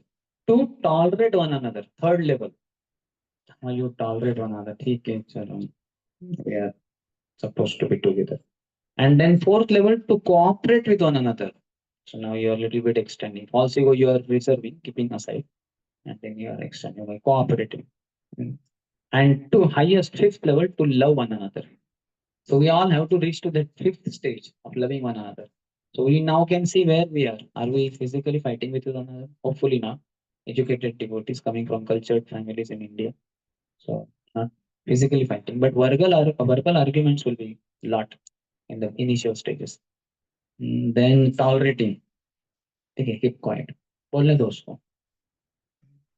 To tolerate one another. Third level. You tolerate one another. Okay, we are supposed to be together. And then fourth level, to cooperate with one another. So now you are a little bit extending. False ego you are reserving, keeping aside. and then you are external, cooperative. Mm. And to highest fifth level, to love one another. So we all have to reach to that fifth stage of loving one another. So we now can see where we are. Are we physically fighting with one another? Hopefully not. Educated devotees coming from cultured families in India. So not physically fighting, but verbal arguments will be lot in the initial stages. Then tolerating. Okay, keep quiet. बोलने दो उसको.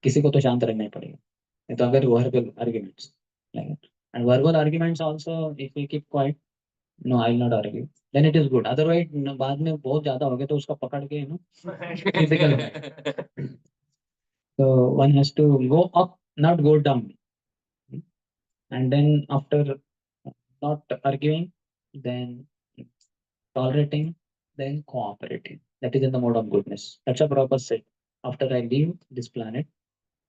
किसी को तो शांत रहना ही पड़ेगा. नहीं तो अगर verbal arguments. Like, and verbal arguments also, if we keep quiet, no, I will not argue. Then it is good. Otherwise, बाद में बहुत ज्यादा हो गया तो उसका पकड़ के physical. So one has to go up, not go down. And then after not arguing, then tolerating, then cooperating. That is in the mode of goodness. That's a proper said. After I leave this planet,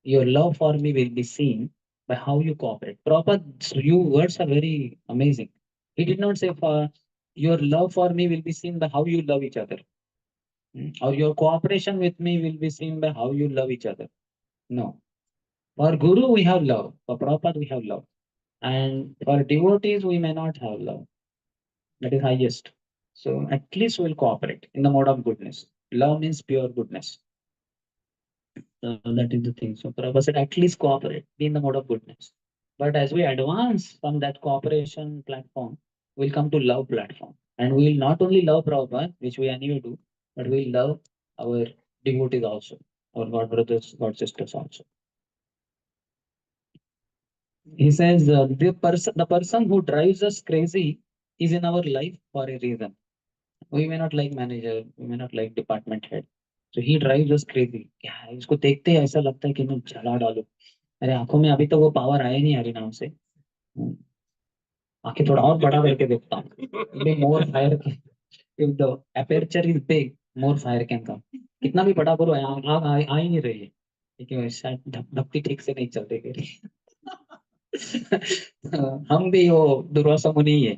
your love for me will be seen by how you cooperate. Proper, you words are very amazing. He did not say for your love for me will be seen by how you love each other. Or your cooperation with me will be seen by how you love each other. No. For Guru, we have love. For Prabhupada, we have love. And for devotees, we may not have love. That is highest. So at least we'll cooperate in the mode of goodness. Love means pure goodness. So that is the thing. So Prabhupada said, at least cooperate, be in the mode of goodness. But as we advance from that cooperation platform, we'll come to love platform. And we'll not only love Prabhupada, which we anyway do, but we'll love our devotees also, our God brothers, God sisters also. He says, the person who drives us crazy is in our life for a reason. We may not like manager, we may not like department head. So he drives us crazy. क्या है, इसको देखते ही ऐसा लगता है कि मैं जला डालूं. अरे आंखों में अभी तो वो पावर आया नहीं हरि नाम से. हम्म, आंखें थोड़ा और बड़ा करके देखता हूँ. More fire. If the aperture is big, more fire can come. कितना भी बड़ा करो आग आ ही नहीं रही है. लेकिन शायद धपती ठीक से नहीं चल रही. हम भी वो दुर्वासा मुनि ही है.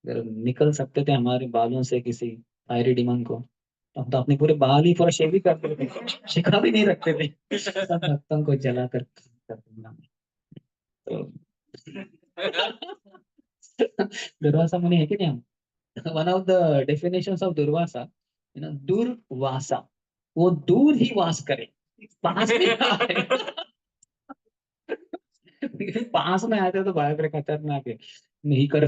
अगर निकल सकते थे हमारे बालों से किसी फायरी डिमन को, तो हम तो अपने पूरे बाल ही पूरा शेव ही करते थे, शिखा भी नहीं रखते थे. सब भक्तों को जला कर दूंगा. तो दुर्वासा मुनि है कि नहीं हम. One of the definitions of Durvasa, Durvasa, वो दूर ही वास करे, पास में ना आए. पास में आते तो बड़ा खतरनाक है. नहीं कर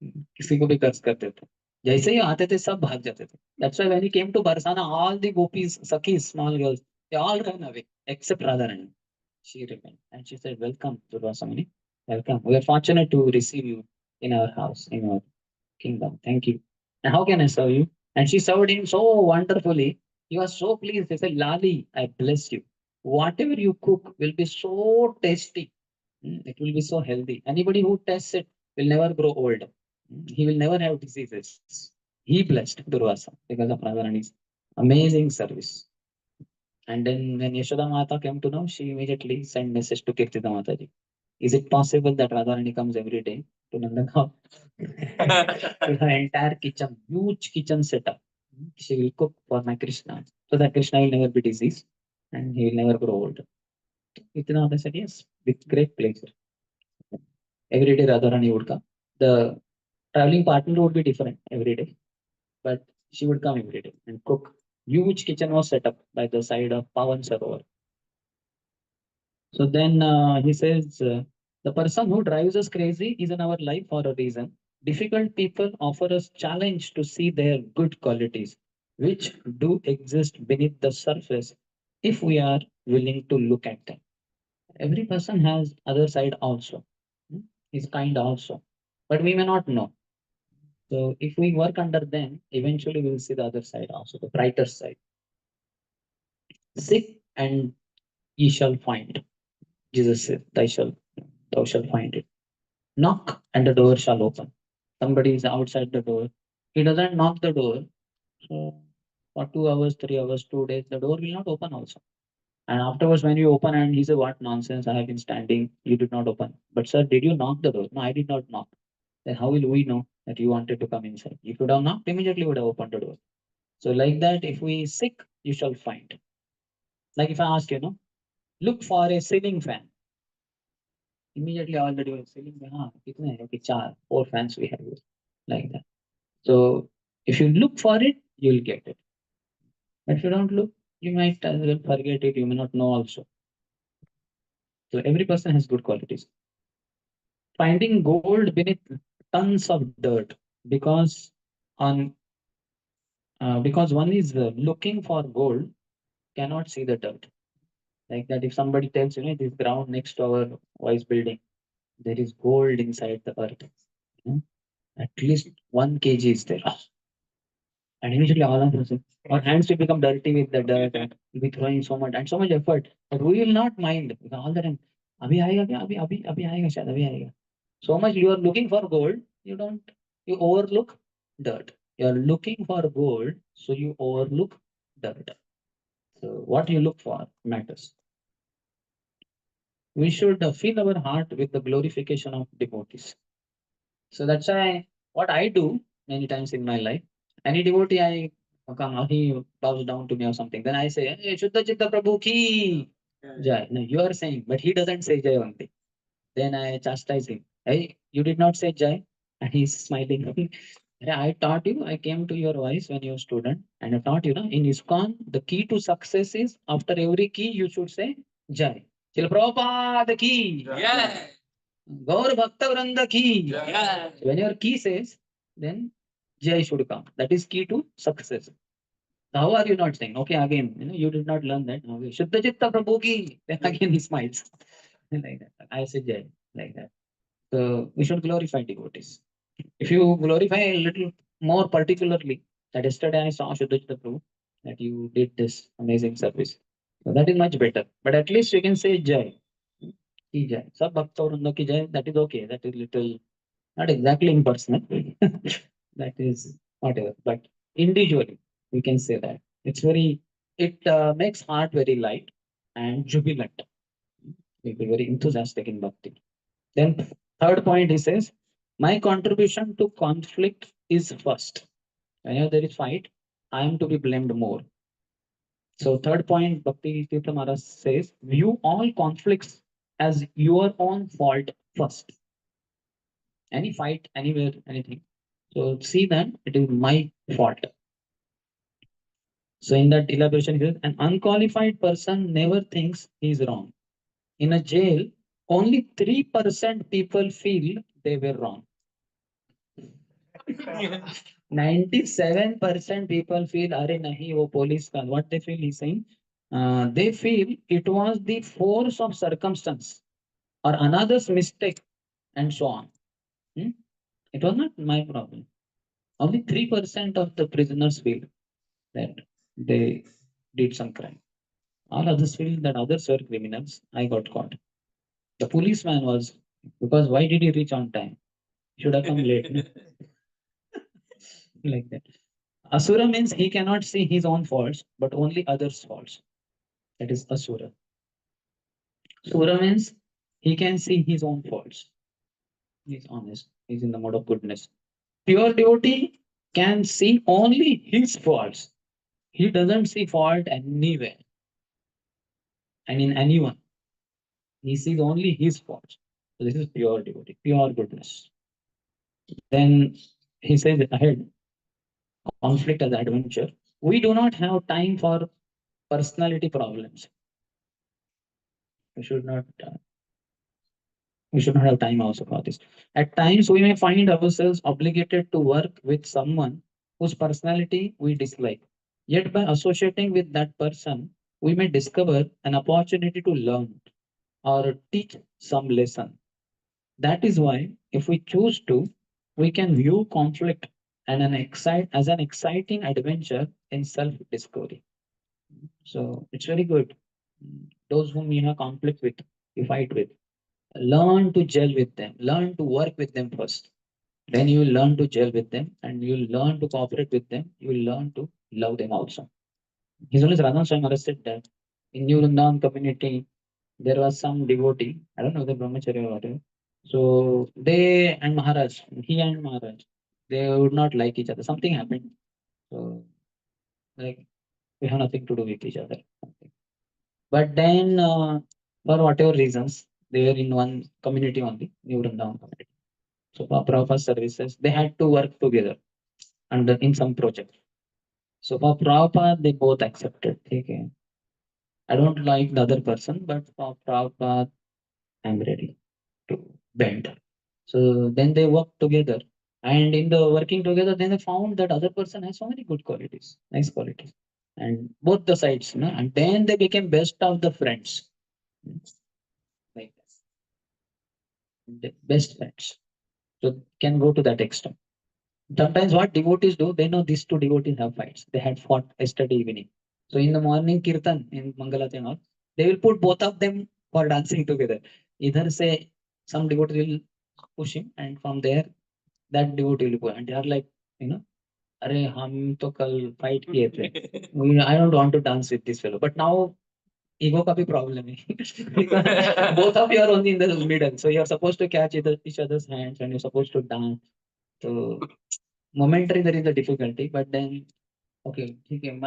किसी को भी कर्ज करते थे. जैसे ही आते थे सब भाग जाते थे. That's why when he came to Barsana, all the gopis, Sakhis, small girls, they all ran away except Radharani. She remained and she said, "Welcome to Rasamani. Welcome. We are fortunate to receive you in our house, in our kingdom. Thank you. And how can I serve you?" And she served him so wonderfully. He was so pleased. He said, "Lali, I bless you. Whatever you cook will be so tasty. It will be so healthy. Anybody who tests it will never grow old. He will never have diseases." He blessed Durvasa because of Radharani's amazing service. And then when Yashoda Mata came to know, she immediately sent message to Kirtida Mataji. Is it possible that Radharani comes every day to Nandagaon? To her entire kitchen, huge kitchen setup. She will cook for my Krishna so that Krishna will never be diseased and he will never grow old. Kirtida said, yes, with great pleasure. Every day Radharani would come. The traveling partner would be different every day, but she would come every day and cook. Huge kitchen was set up by the side of Pawan Sarovar. So then he says, the person who drives us crazy is in our life for a reason. Difficult people offer us challenge to see their good qualities, which do exist beneath the surface if we are willing to look at them. Every person has other side also. He's kind also, but we may not know. So if we work under them, eventually we will see the other side also, the brighter side. Seek and ye shall find. Jesus said, thou shalt find it. Knock and the door shall open. Somebody is outside the door. He doesn't knock the door. So for 2 hours, 3 hours, 2 days, the door will not open also. And afterwards, when you open and he said, what nonsense, I have been standing, you did not open. But sir, did you knock the door? No, I did not knock. Then how will we know that you wanted to come inside? If you would have knocked, immediately would have opened the door. So like that, if we seek, you shall find. Like if I ask you, Look for a ceiling fan. Immediately all the devices ceiling fan. कितने हैं? Okay, 4 fans we have here, like that. So if you look for it, you'll get it. But if you don't look, you might as well forget it. You may not know also. So every person has good qualities. Finding gold beneath tons of dirt because on because one is looking for gold cannot see the dirt. Like that, if somebody tells this ground next to our voice building, there is gold inside the earth. You know, at least 1 kg is there. And immediately all of us, our hands will become dirty with the dirt and we'll be throwing so much effort. But we will not mind because all the time. अभी आएगा क्या? अभी आएगा शायद अभी आएगा. So much you are looking for gold, you overlook dirt. You are looking for gold, so you overlook dirt. So what you look for matters. We should fill our heart with the glorification of devotees. So that's why what I do many times in my life, any devotee I come, he bows down to me or something, then I say, hey, Shuddha Chitta Prabhu ki Jai. No, you are saying, but he doesn't say Jai only. Then I chastise him. Hey, you did not say Jai. And he's smiling. Yeah, I taught you, I came to your voice when you were a student, and I taught you, in ISKCON, the key to success is after every key, you should say Jai. Chil Prabhupada ki. Yeah. Gaur Bhakta Vranda ki. Yeah. When your key says, then Jai should come. That is key to success. How are you not saying? Okay, again, you did not learn that. Okay, Shuddha Chitta Prabhu ki. Then again he smiles. Like that. I say Jai. Like that. So we should glorify devotees. If you glorify a little more particularly, that yesterday I saw Shuddha Chitta Prabhu, that you did this amazing service. So that is much better. But at least you can say Jai. Ki Jai. Sab Bhakta Vranda ki Jai. That is okay. That is little, not exactly impersonal. That is whatever. But individually, we can say that. It makes heart very light and jubilant. We be very enthusiastic in bhakti. Then third point, he says, my contribution to conflict is first. Whenever there is fight, I am to be blamed more. So third point, Bhakti Tirtha Maharaj says, view all conflicts as your own fault first. Any fight, anywhere, anything. So see that it is my fault. So in that elaboration, he says, an unqualified person never thinks he is wrong. In a jail, only 3% people feel they were wrong. 97% people feel, Are nahi, wo police ka. What they feel, he's saying, they feel it was the force of circumstance or another's mistake and so on. Hmm? It was not my problem. Only 3% of the prisoners feel that they did some crime. All others feel that others were criminals. I got caught. The policeman was, because why did he reach on time? Should have come late. No? Like that. Asura means he cannot see his own faults, but only others' faults. That is Asura. Sura means he can see his own faults. He's honest. He's in the mode of goodness. Pure devotee can see only his faults. He doesn't see fault anywhere and in anyone. He sees only his faults. So this is pure devotee, pure goodness. Then he says ahead, conflict as adventure. We do not have time for personality problems. We should not. We should not have time also for this. At times, we may find ourselves obligated to work with someone whose personality we dislike. Yet, by associating with that person, we may discover an opportunity to learn or teach some lesson. That is why, if we choose to, we can view conflict and as an exciting adventure in self-discovery. So it's very good. Those whom you have conflict with, you fight with, learn to gel with them, learn to work with them first. Then you will learn to gel with them and you will learn to cooperate with them. You will learn to love them also. His Holiness Radhan Swami Maharaj said that in New Vrindavan community, there was some devotee, I don't know the brahmacharya or whatever. So they and Maharaj, he and Maharaj, they would not like each other. Something happened. So like we have nothing to do with each other. But then, for whatever reasons, they were in one community only, New Vrindavan community. So for Prabhupada services, they had to work together under in some project. So for Prabhupada, they both accepted. Okay, I don't like the other person, but for Prabhupada, I'm ready to bend. So then they worked together. And in the working together, then they found that other person has so many good qualities, nice qualities. And both the sides, you know, and then they became best of the friends. Like the best friends. So can go to that extent. Sometimes what devotees do, they know these two devotees have fights. They had fought yesterday evening. So in the morning kirtan in Mangalat and all, they will put both of them for dancing together. Either say some devotee will push him, and from there that devotee will go, and they are like, you know, अरे हम तो कल fight किए थे. I don't want to dance with this fellow. But now ego का भी problem है. Because both of you are only in the middle, so you are supposed to catch each other's hands and you're supposed to dance. So momentary there is a difficulty, but then okay, ठीक है,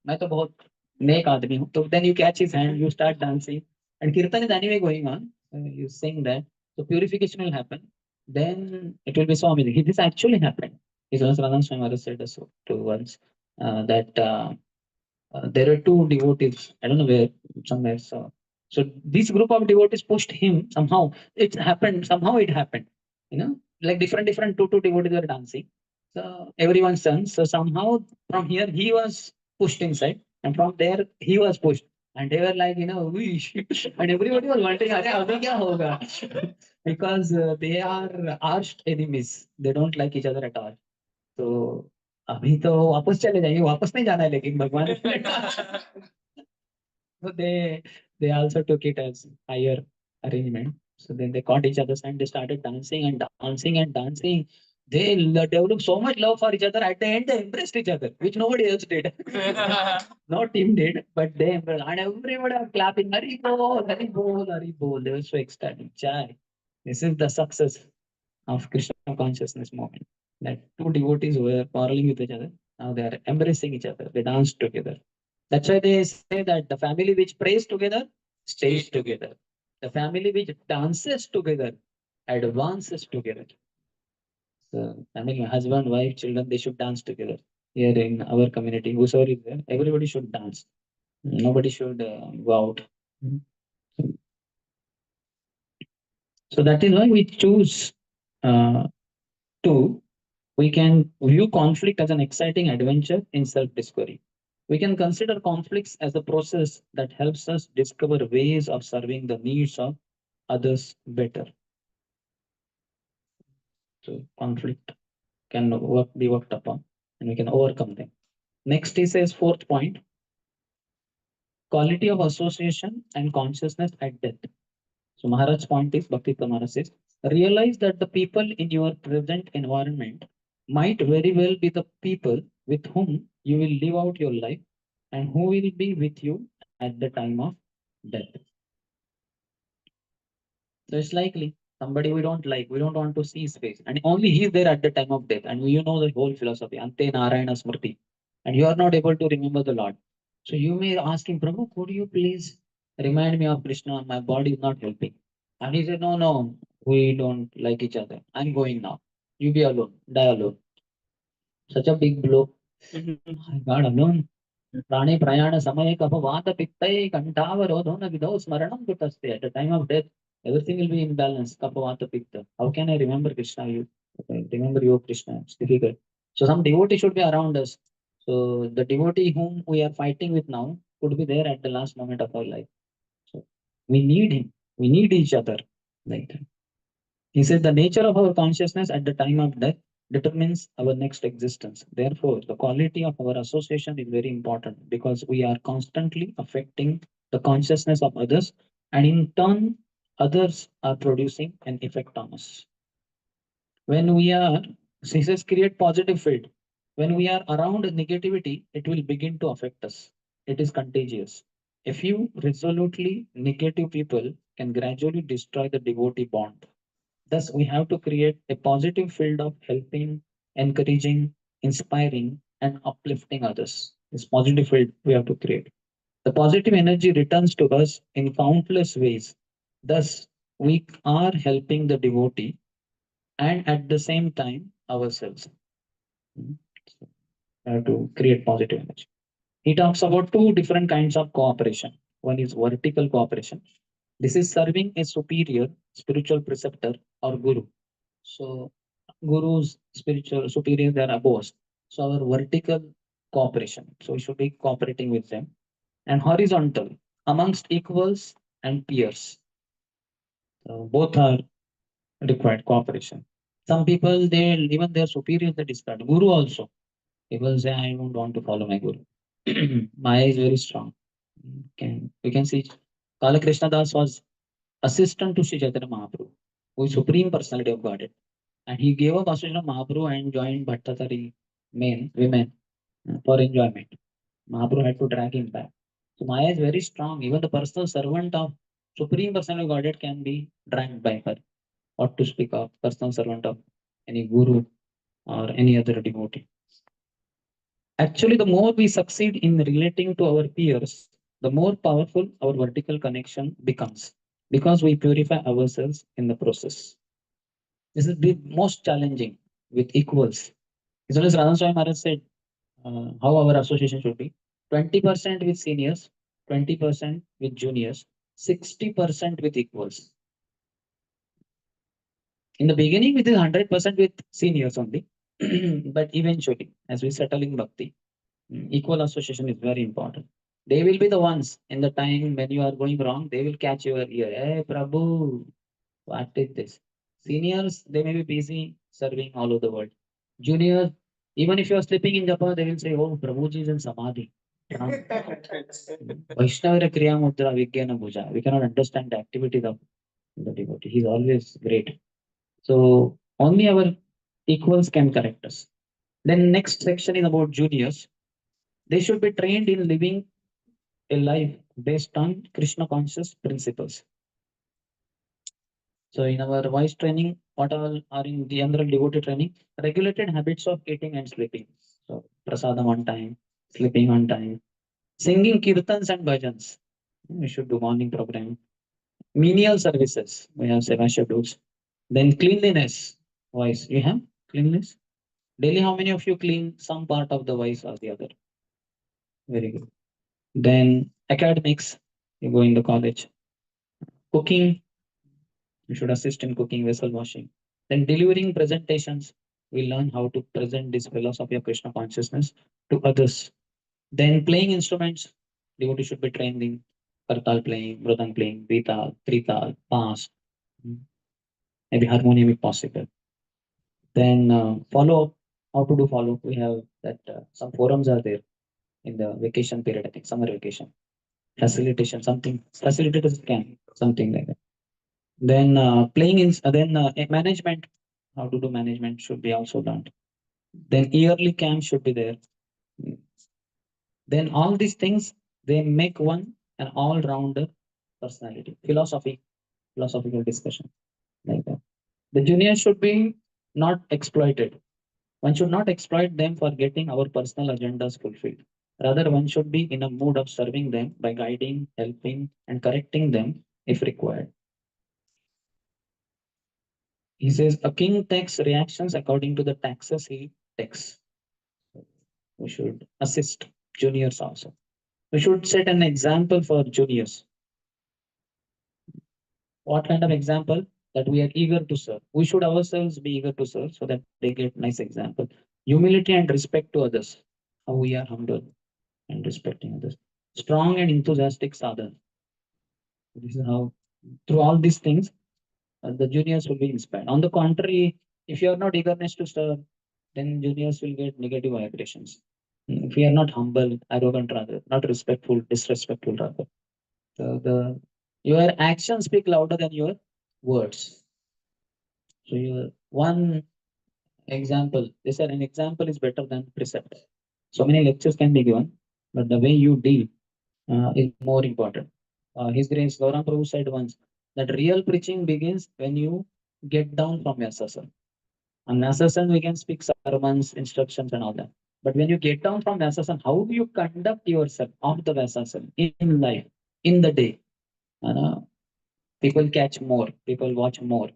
मैं तो बहुत नेक आदमी हूँ. तो then you catch his hand, you start dancing, and kirtan is anyway going on. You sing that, so purification will happen. Then it will be so amazing. This actually happened. His Holiness Radhan Swami Maharaj said so to once that there are two devotees. I don't know where, somewhere. So this group of devotees pushed him somehow. It happened somehow. It happened. You know, like different two devotees were dancing. So everyone's son. So somehow from here he was pushed inside, and from there he was pushed. And they were like, you know, "Whoosh." And everybody was wondering, "Arey, abhi kya hoga?" Because they are arch enemies. They don't like each other at all. तो अभी तो वापस चले जाएंगे, वापस नहीं जाना है लेकिन भगवान so they also took it as higher arrangement. So then they caught each other's hand, they started dancing and dancing and dancing. They developed so much love for each other. At the end, they embraced each other, which nobody else did. No team did, but they embraced, and everybody was clapping. Hari bol, Hari bol, Hari bol. They were so ecstatic. Chai. This is the success of Krishna consciousness moment. That two devotees were quarreling with each other. Now they are embracing each other. They dance together. That's why they say that the family which prays together stays together. The family which dances together advances together. So, I mean, husband, wife, children, they should dance together. Here in our community, whosoever is there, everybody should dance. Nobody should go out. Mm. So that is why we choose uh, to we can view conflict as an exciting adventure in self discovery. We can consider conflicts as a process that helps us discover ways of serving the needs of others better. So, conflict can be worked upon and we can overcome them. Next, he says, fourth point, quality of association and consciousness at death. So, Maharaj's point is, Bhakti Maharaj says, realize that the people in your present environment might very well be the people with whom you will live out your life and who will be with you at the time of death. So it's likely somebody we don't like, we don't want to see his face, and only he is there at the time of death. And you know the whole philosophy, Ante Narayana Smriti, and you are not able to remember the Lord. So you may ask him, Prabhu, could you please remind me of Krishna? My body is not helping. And he said, no, no, we don't like each other. I'm going now. You be alone, die alone. Such a big blow. My God, alone. Prani Prayana Samaya Kapavata Pittai Kantavarodhona Vidho Smaranam Kutaste. At the time of death, everything will be in balance. Kapavata Pitta. How can I remember Krishna? You remember your Krishna. It's difficult. So some devotee should be around us. So the devotee whom we are fighting with now could be there at the last moment of our life. So we need him. We need each other. Like he said, the nature of our consciousness at the time of death determines our next existence. Therefore, the quality of our association is very important because we are constantly affecting the consciousness of others, and in turn, others are producing an effect on us. When we are, he says, create positive field. When we are around negativity, it will begin to affect us. It is contagious. A few resolutely negative people can gradually destroy the devotee bond. Thus, we have to create a positive field of helping, encouraging, inspiring, and uplifting others. This positive field we have to create. The positive energy returns to us in countless ways. Thus, we are helping the devotee and at the same time ourselves. Mm. So, we have to create positive energy. He talks about two different kinds of cooperation. One is vertical cooperation. This is serving a superior spiritual preceptor or guru. So, gurus, spiritual superiors, they are above us. So, our vertical cooperation. So, we should be cooperating with them. And horizontal, amongst equals and peers. So, both are required cooperation. Some people, they even their superiors, they discard. Guru also. People say, I don't want to follow my guru. Maya is very strong. We can see Kala Krishna Das was assistant to Sri Chaitanya Mahaprabhu, who is supreme personality of Godhead. And he gave up association of Mahaprabhu and joined Bhattatari women for enjoyment. Mahaprabhu had to drag him back. So Maya is very strong. Even the personal servant of supreme personality of Godhead can be dragged by her. What to speak of personal servant of any guru or any other devotee. Actually, the more we succeed in relating to our peers, the more powerful our vertical connection becomes because we purify ourselves in the process. This is the most challenging with equals. As well as Radhan Swami Maharaj said, how our association should be 20% with seniors, 20% with juniors, 60% with equals. In the beginning, it is 100% with seniors only, but eventually, as we settle in bhakti, equal association is very important. They will be the ones in the time when you are going wrong, they will catch your ear. Hey, Prabhu, what is this? Seniors, they may be busy serving all over the world. Juniors, even if you are sleeping in Japan, they will say, oh, Prabhuji is in Samadhi. Vaishnava Kriya Mudra Vijnana Bhuja. We cannot understand the activities of the devotee. He's always great. So only our equals can correct us. Then next section is about juniors. They should be trained in living a life based on Krishna conscious principles. So in our voice training, what all are in the general devotee training? Regulated habits of eating and sleeping. So prasadam on time, sleeping on time, singing kirtans and bhajans. We should do morning program. Menial services. We have seva schedules. Then cleanliness. Voice. You have cleanliness? Daily, how many of you clean some part of the voice or the other? Very good. Then academics. You go in the college. Cooking. You should assist in cooking, vessel washing. Then delivering presentations. We learn how to present this philosophy of Krishna consciousness to others. Then playing instruments. Devotee should be trained in kartal playing, mridang playing, vital, trital, pas, maybe harmonium if possible. Then follow up, how to do follow up. We have that some forums are there in the vacation period, I think summer vacation. Facilitation, something, facilitators can, something like that. Then playing in, management, how to do management should be also learned. Then yearly camp should be there. Then all these things, they make one an all-rounder personality. Philosophical discussion like that. The juniors should be not exploited. One should not exploit them for getting our personal agendas fulfilled. Rather, one should be in a mood of serving them by guiding, helping, and correcting them if required. He says a king takes reactions according to the taxes he takes. We should assist juniors also. We should set an example for juniors. What kind of example? That we are eager to serve. We should ourselves be eager to serve so that they get nice example. Humility and respect to others. How we are humble and respecting others. Strong and enthusiastic sadhana. This is how, through all these things, the juniors will be inspired. On the contrary, if you are not eagerness to serve, then juniors will get negative vibrations. If you are not humble, arrogant rather, not respectful, disrespectful rather. So your actions speak louder than your words. So your one example, they said an example is better than precept. So many lectures can be given, but the way you deal is more important. His Grace Gauram Prabhu said once that real preaching begins when you get down from your sassan. On Nasasan, we can speak sermons, instructions, and all that. But when you get down from Vyasasana, how do you conduct yourself of the Vyasasana in life, in the day? Uh, People catch more, people watch more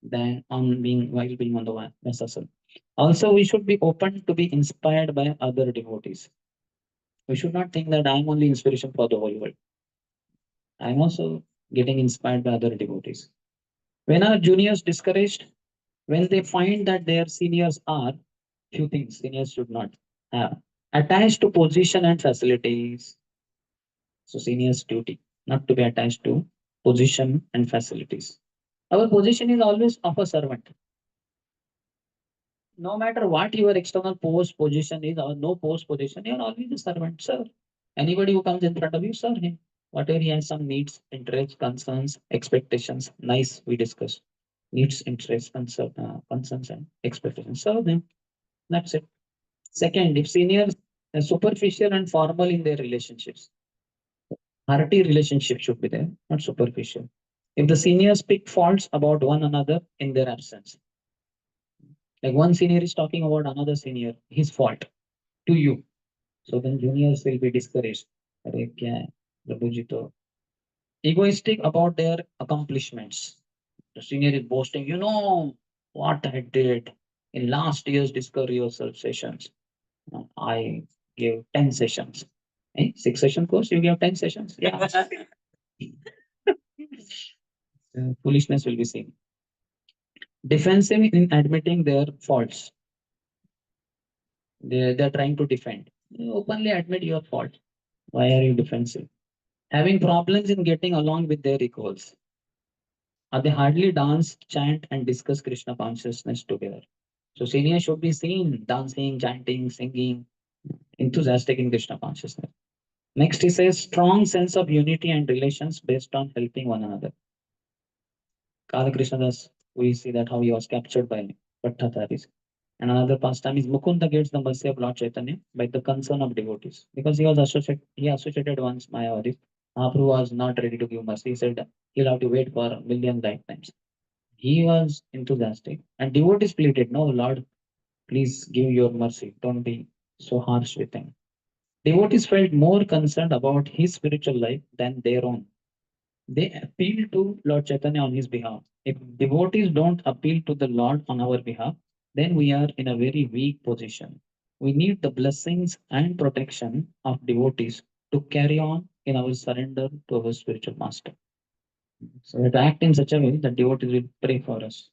than on being while being on the Vyasasana. Also, we should be open to be inspired by other devotees. We should not think that I'm only inspiration for the whole world. I'm also getting inspired by other devotees. When our juniors discouraged, when they find that their seniors are, few things seniors should not have, attached to position and facilities. So seniors' duty not to be attached to position and facilities. Our position is always of a servant. No matter what your external post position is or no post position, you are always a servant, sir. Anybody who comes in front of you, serve him. Whatever he has some needs, interests, concerns, expectations, nice, we discuss. Needs, interests, concerns, and expectations. Serve them. That's it. Second, if seniors are superficial and formal in their relationships, hearty relationship should be there, not superficial. If the seniors pick faults about one another in their absence, like one senior is talking about another senior, his fault to you, so then juniors will be discouraged. अरे क्या है, प्रभु जी तो egoistic about their accomplishments. The senior is boasting, you know what I did in last year's discovery yourself sessions. I gave 10 sessions. 6 session course, you gave 10 sessions. Yeah. Foolishness will be seen. Defensive in admitting their faults. They're trying to defend. You openly admit your fault. Why are you defensive? Having problems in getting along with their equals. They hardly dance, chant, and discuss Krishna consciousness together. So seniors should be seen dancing, chanting, singing, enthusiastic in Krishna consciousness. Next, he says strong sense of unity and relations based on helping one another. Kala Krishnadas, we see that how he was captured by Bhattataris. And another pastime is Mukunda gets the mercy of Lord Chaitanya by the concern of devotees. Because he associated once Mayavadis. Mahaprabhu was not ready to give mercy. He said he'll have to wait for a million lifetimes. He was enthusiastic. And devotees pleaded, no, Lord, please give your mercy. Don't be so harsh with him. Devotees felt more concerned about his spiritual life than their own. They appeal to Lord Chaitanya on his behalf. If devotees don't appeal to the Lord on our behalf, then we are in a very weak position. We need the blessings and protection of devotees to carry on in our surrender to our spiritual master. So we have to act in such a way that devotees will pray for us.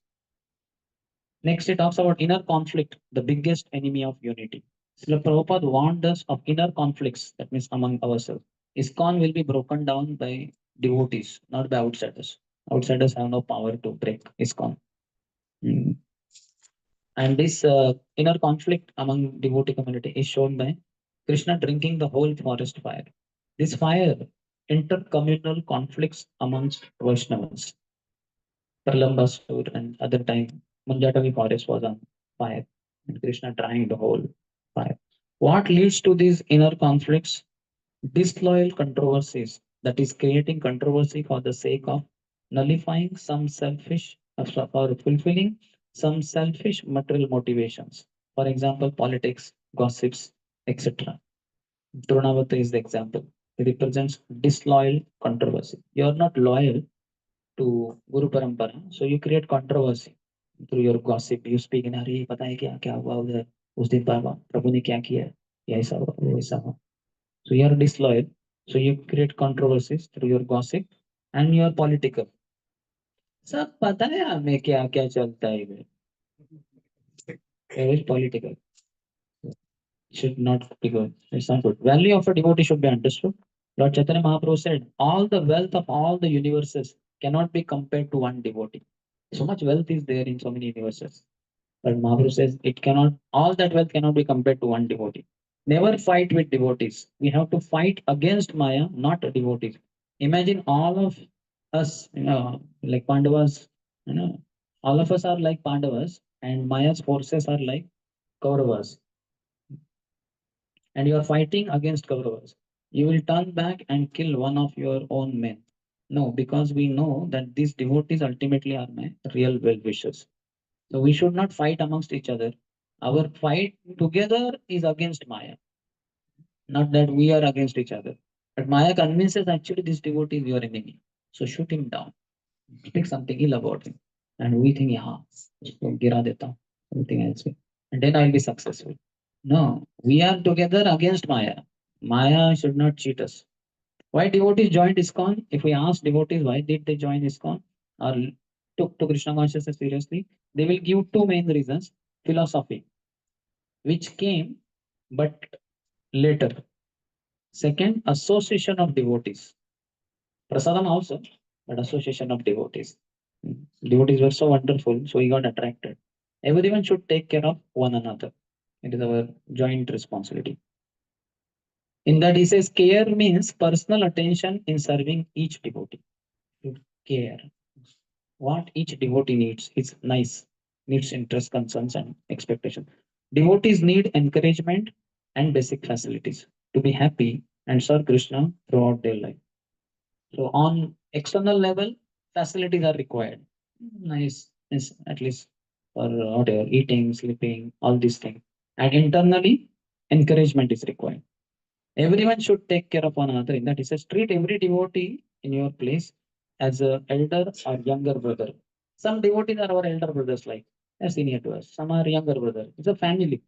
Next, it talks about inner conflict, the biggest enemy of unity. Srila Prabhupada warned us of inner conflicts, that means among ourselves. ISKCON will be broken down by devotees, not by outsiders. Outsiders have no power to break ISKCON. Mm. And this inner conflict among devotee community is shown by Krishna drinking the whole forest fire. This fire, intercommunal conflicts amongst Vaishnavas. Pralambasur and other time, Munjatavi forest was on fire, and Krishna trying the whole fire. What leads to these inner conflicts? Disloyal controversies, that is, creating controversy for the sake of nullifying some selfish, for fulfilling some selfish material motivations. For example, politics, gossips, etc. Dronavata is the example. It represents disloyal controversy. You are not loyal to Guru Parampara. So you create controversy through your gossip. You speak in अरे पता है क्या क्या हुआ उधर उस दिन बाबा प्रभु ने क्या किया ये ऐसा हुआ वो ऐसा हुआ. So you are disloyal. So you create controversies through your gossip and you are political. सब पता है हमें क्या क्या चलता है इधर. It is political. Should not be good. It's not good. Value of a devotee should be understood. Lord Chaitanya Mahaprabhu said, all the wealth of all the universes cannot be compared to one devotee. So much wealth is there in so many universes. But Mahaprabhu says it cannot, all that wealth cannot be compared to one devotee. Never fight with devotees. We have to fight against Maya, not devotees. Imagine all of us, like Pandavas, all of us are like Pandavas, and Maya's forces are like Kauravas, and you are fighting against Kauravas. You will turn back and kill one of your own men. No, because we know that these devotees ultimately are my real well wishers. So we should not fight amongst each other. Our fight together is against Maya, not that we are against each other. But Maya convinces actually this devotee is your enemy. So shoot him down. Speak something ill about him. And we think, yeah, usko gira deta hu, something else. And then I'll be successful. No, we are together against Maya. Maya should not cheat us. Why devotees joined ISKCON? If we ask devotees why did they join ISKCON or took to Krishna consciousness seriously, they will give two main reasons. Philosophy, which came but later. Second, association of devotees. Prasadam also, but association of devotees. Devotees were so wonderful, so we got attracted. Everyone should take care of one another. It is our joint responsibility. In that, he says care means personal attention in serving each devotee. Should care what each devotee needs is nice, needs interest, concerns, and expectation. Devotees need encouragement and basic facilities to be happy and serve Krishna throughout their life. So on external level, facilities are required. Nice, is at least for whatever eating, sleeping, all these things. And internally, encouragement is required. Everyone should take care of one another. In that, he says, treat every devotee in your place as a elder or younger brother. Some devotees are our elder brothers, like they're senior to us. Some are younger brother. It's a family.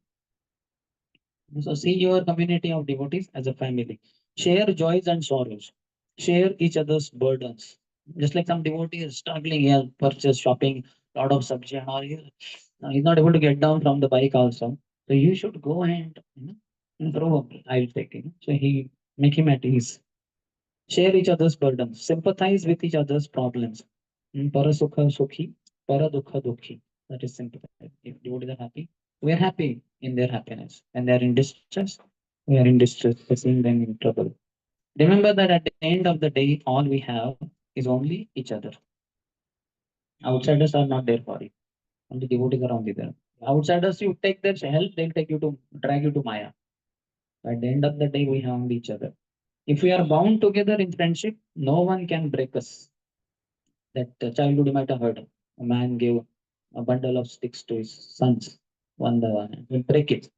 So see your community of devotees as a family. Share joys and sorrows. Share each other's burdens. Just like some devotee is struggling, he has purchased shopping, lot of subject and all. He's not able to get down from the bike also. So you should go and throw up. I'll take it. So he make him at ease. Share each other's burdens. Sympathize with each other's problems. Para sukha sukhi, para dukha dukhi. That is sympathize. If devotees are happy, we are happy in their happiness. When they are in distress, we are in distress, seeing them in trouble. Remember that at the end of the day, all we have is only each other. Outsiders are not there for you. Only devotees are only there. Outsiders, you take their help, they'll take you to drag you to Maya. At the end of the day, we have only each other. If we are bound together in friendship, no one can break us. That childhood you might have heard. A man gave a bundle of sticks to his sons, one by one. He'll break it.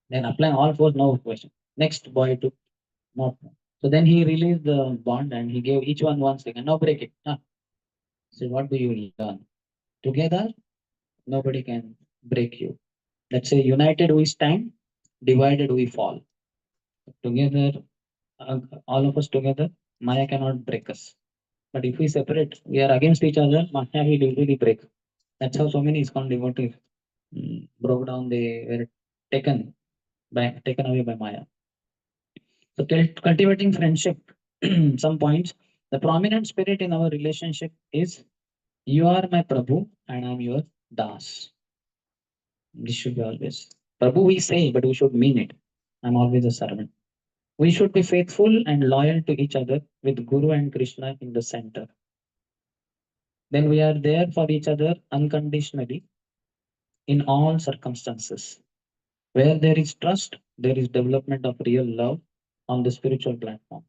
Then apply all force, no question. Next boy to not. So then he released the bond and he gave each one stick and now break it. Huh? So what do you learn? Together, nobody can break you. Let's say united we stand, divided we fall. Together, all of us together, Maya cannot break us. But if we separate, we are against each other, Maya will usually break. That's how so many ISKCON devotees broke down. They were taken away by Maya. So cultivating friendship, some points. The prominent spirit in our relationship is you are my Prabhu and I'm your Das. This should be always. Prabhu we say, but we should mean it. I'm always a servant. We should be faithful and loyal to each other with Guru and Krishna in the center. Then we are there for each other unconditionally in all circumstances. Where there is trust, there is development of real love on the spiritual platform.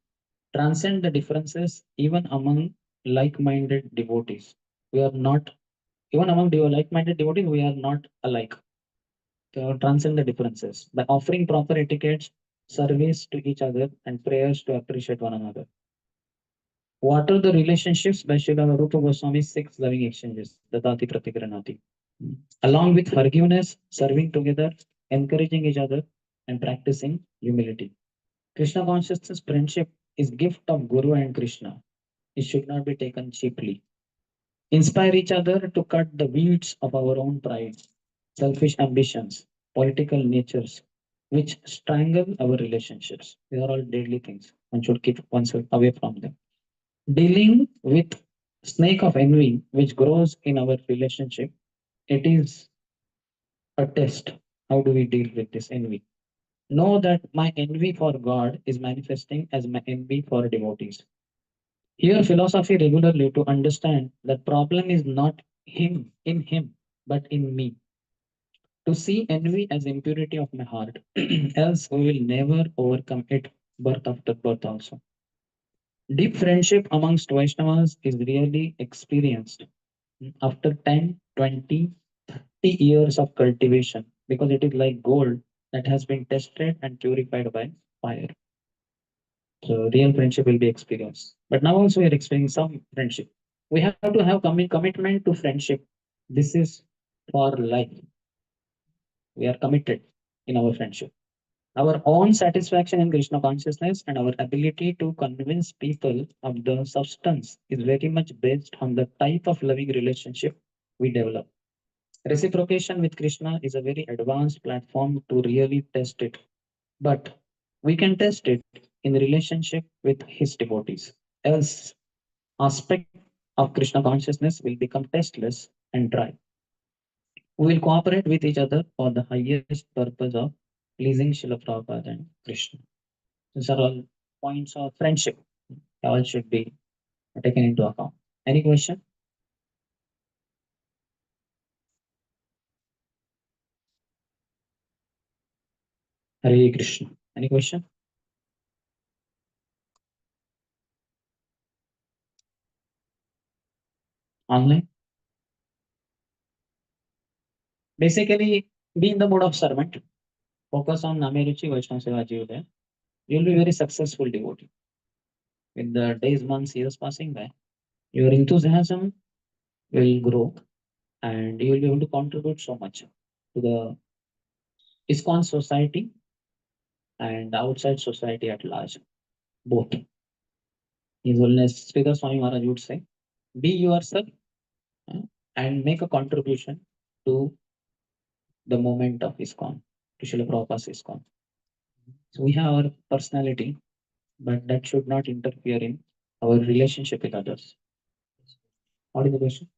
Transcend the differences even among like-minded devotees. We are not, even among like-minded devotees, we are not alike. To transcend the differences by offering proper etiquettes, service to each other, and prayers to appreciate one another. What are the relationships by Srila Rupa Goswami's six loving exchanges, Dadati Pratigranati? Along with forgiveness, serving together, encouraging each other, and practicing humility. Krishna consciousness friendship is gift of Guru and Krishna. It should not be taken cheaply. Inspire each other to cut the weeds of our own pride, selfish ambitions, political natures, which strangle our relationships. These are all deadly things. One should keep oneself away from them. Dealing with snake of envy, which grows in our relationship, it is a test. How do we deal with this envy? Know that my envy for God is manifesting as my envy for devotees. Here, philosophy regularly to understand that problem is not him in him, but in me. To see envy as impurity of my heart, else we will never overcome it birth after birth also. Deep friendship amongst Vaishnavas is really experienced after 10, 20, 30 years of cultivation because it is like gold that has been tested and purified by fire. So real friendship will be experienced. But now also we are experiencing some friendship. We have to have commitment to friendship. This is for life. We are committed in our friendship. Our own satisfaction in Krishna consciousness and our ability to convince people of the substance is very much based on the type of loving relationship we develop. Reciprocation with Krishna is a very advanced platform to really test it. But we can test it in relationship with his devotees. Else, aspect of Krishna consciousness will become tasteless and dry. We will cooperate with each other for the highest purpose of pleasing Srila Prabhupada and Krishna. These are all points of friendship. All should be taken into account. Any question? Hare Krishna. Any question? Online? Basically, be in the mode of servant. Focus on Nameruchi Vaishnava Seva Jivya. You will be very successful devotee. With the days, months, years passing by, your enthusiasm will grow and you will be able to contribute so much to the ISKCON society and outside society at large, both. His Holiness Sridhar Swami Maharaj would say, be yourself uh, and make a contribution to the moment of ISKCON, to Srila Prabhupada's ISKCON. So we have our personality, but that should not interfere in our relationship with others. What is the question?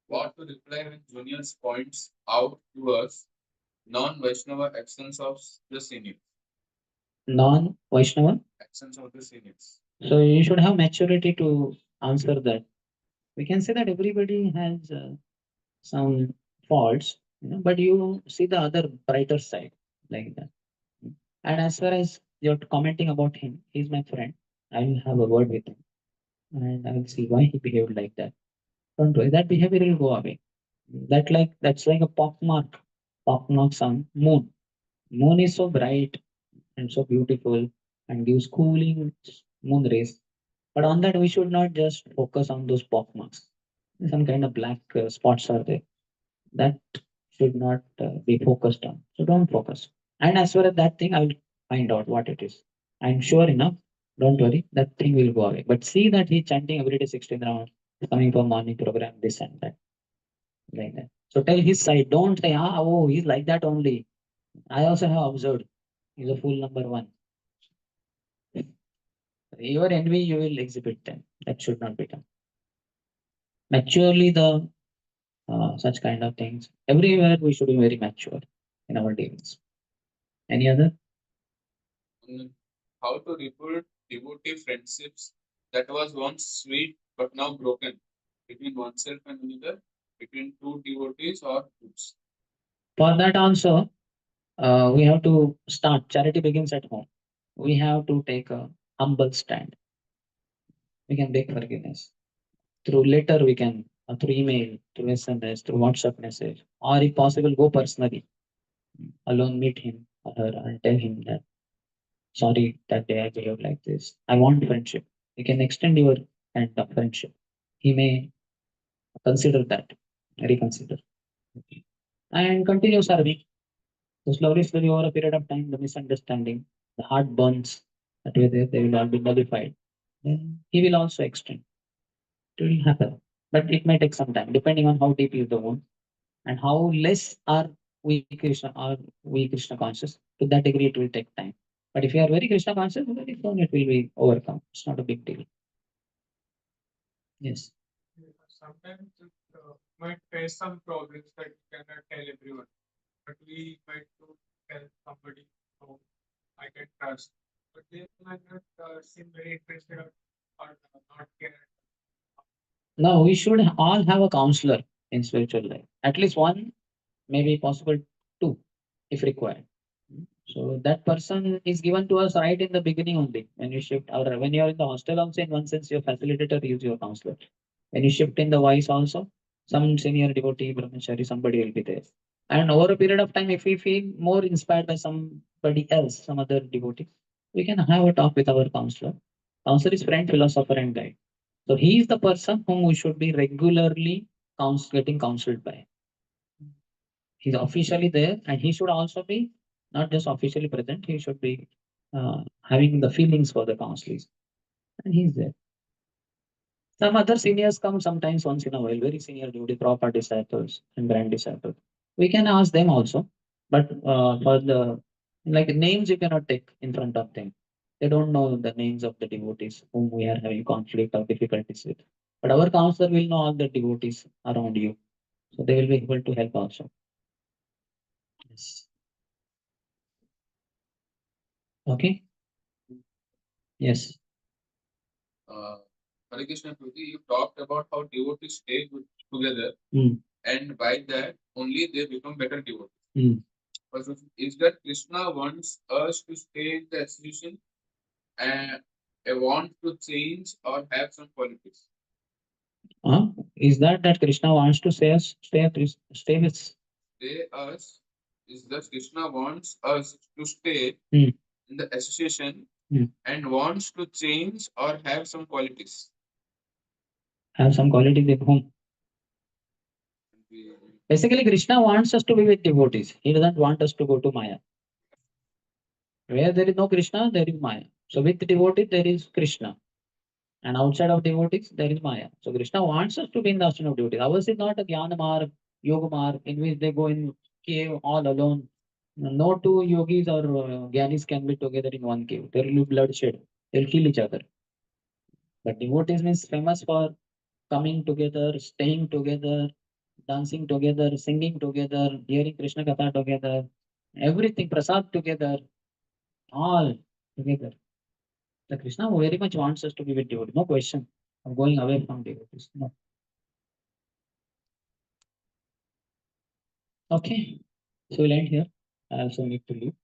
What to reply when juniors points out to us non-Vaishnava actions of the seniors? Non-Vaishnava? Actions of the seniors. So you should have maturity to answer that. We can say that everybody has some faults, but you see the other brighter side like that. And as far as you're commenting about him, he's my friend. I will have a word with him and I will see why he behaved like that. Don't worry, that behavior will go away. That's like a pock marks on moon. Moon is so bright and so beautiful and gives cooling moon rays. But on that, we should not just focus on those pock marks. Some kind of black spots are there. That should not be focused on. So don't focus. And as far as that thing, I will find out what it is. I'm sure enough. Don't worry, that thing will go away. But see that he's chanting every day 16 rounds, coming for morning program, this and that, like that. So tell his side. Don't say, oh, he's like that only. I also have observed. He's a fool number one. Your envy, you will exhibit them. That should not be done. Maturely, the such kind of things. Everywhere we should be very mature in our dealings. Any other? How to rebuild devotee friendships that was once sweet but now broken between oneself and another, between two devotees or groups. For that also, we have to start. Charity begins at home. We have to take a humble stand. We can beg forgiveness. Through letter, we can, through email, through SMS, through WhatsApp message, or if possible, go personally. Alone meet him or her and tell him that sorry that day I behaved like this. I want friendship. You can extend your hand of friendship. He may consider that, reconsider, and continue serving. So slowly, over a period of time, the misunderstanding, the heart burns that way they will all be nullified. Then he will also extend. It will happen. But it may take some time, depending on how deep is the wound and how less are we Krishna conscious. To that degree, it will take time. But if you are very Krishna conscious, very soon it will be overcome. It's not a big deal. Yes. Sometimes it might face some problems that you cannot tell everyone, but we might to tell somebody who I can trust. But they might not seem very interested or not care. Now we should all have a counselor in spiritual life. At least one, maybe possible two, if required. So that person is given to us right in the beginning only. When you shift, or when you are in the hostel also, in one sense, your facilitator is your counselor. When you shift in the voice also, some senior devotee, brahmachari, somebody will be there. And over a period of time, if we feel more inspired by somebody else, some other devotee, we can have a talk with our counselor. Counselor is friend, philosopher, and guide. So he is the person whom we should be regularly getting counseled by. He's officially there, and he should also be not just officially present. He should be having the feelings for the counselors, and he's there. Some other seniors come sometimes once in a while, very senior duty, proper disciples and grand disciples. We can ask them also, but for the like names you cannot take in front of them. They don't know the names of the devotees whom we are having conflict or difficulties with. But our counselor will know all the devotees around you, so they will be able to help also. Yes. Okay. Yes. Hare Krishna Prabhuji, you talked about how devotees stay together, and by that only they become better devotees. But is that Krishna wants us to stay in the association and want to change or have some qualities? Is that Krishna wants to say us stay with? Stay us is that Krishna wants us to stay Hmm. in the association Hmm. and wants to change or have some qualities. Have some qualities with whom? Basically, Krishna wants us to be with devotees. He doesn't want us to go to Maya. Where there is no Krishna, there is Maya. So with devotees, there is Krishna. And outside of devotees, there is Maya. So Krishna wants us to be in the ashram of devotees. Ours is not a Jnana Marg, Yoga Marg, in which they go in cave all alone. No two yogis or gyanis can be together in one cave. There will be bloodshed. They'll kill each other. But devotees means famous for coming together, staying together, dancing together, singing together, hearing Krishna Katha together, everything, prasad together, all together. The Krishna very much wants us to be with devotees. No question of going away from devotees. No. Okay. So we'll end here. I also need to leave.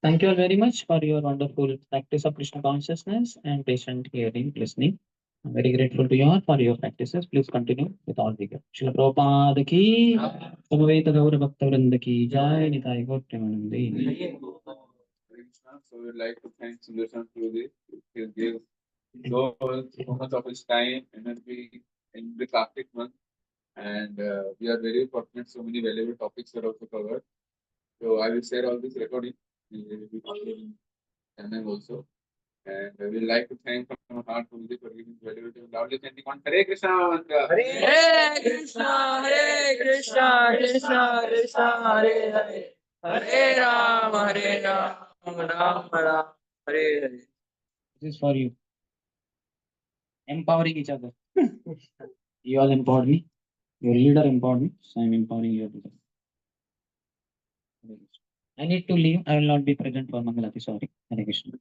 Thank you all very much for your wonderful practice of Krishna consciousness and patient hearing, listening. I'm very grateful to you all for your practices. Please continue with all vigor. Srila Prabhupada ki, Samaveta Gaura Bhakta Vrinda ki, Jai Nitai Gaur Premanande. So we'd like to thank Sundarshyam Prabhuji. He gave so much of his time, energy in the Kartik month, and we are very fortunate. So many valuable topics are also covered. So I will share all this recording. We will be posting in channel also. And we would like to thank from our heart Prabhuji for giving valuable time. Loudly chanting on Hare Krishna mantra. Hare Krishna, Hare Krishna, Krishna Krishna, Hare Hare, Hare Ram, Ram Ram, Hare Hare. This is for you. Empowering each other. You all empowered me. Your leader empowered me. So I'm empowering you. I need to leave. I will not be present for Mangalati. Sorry. Hare Krishna.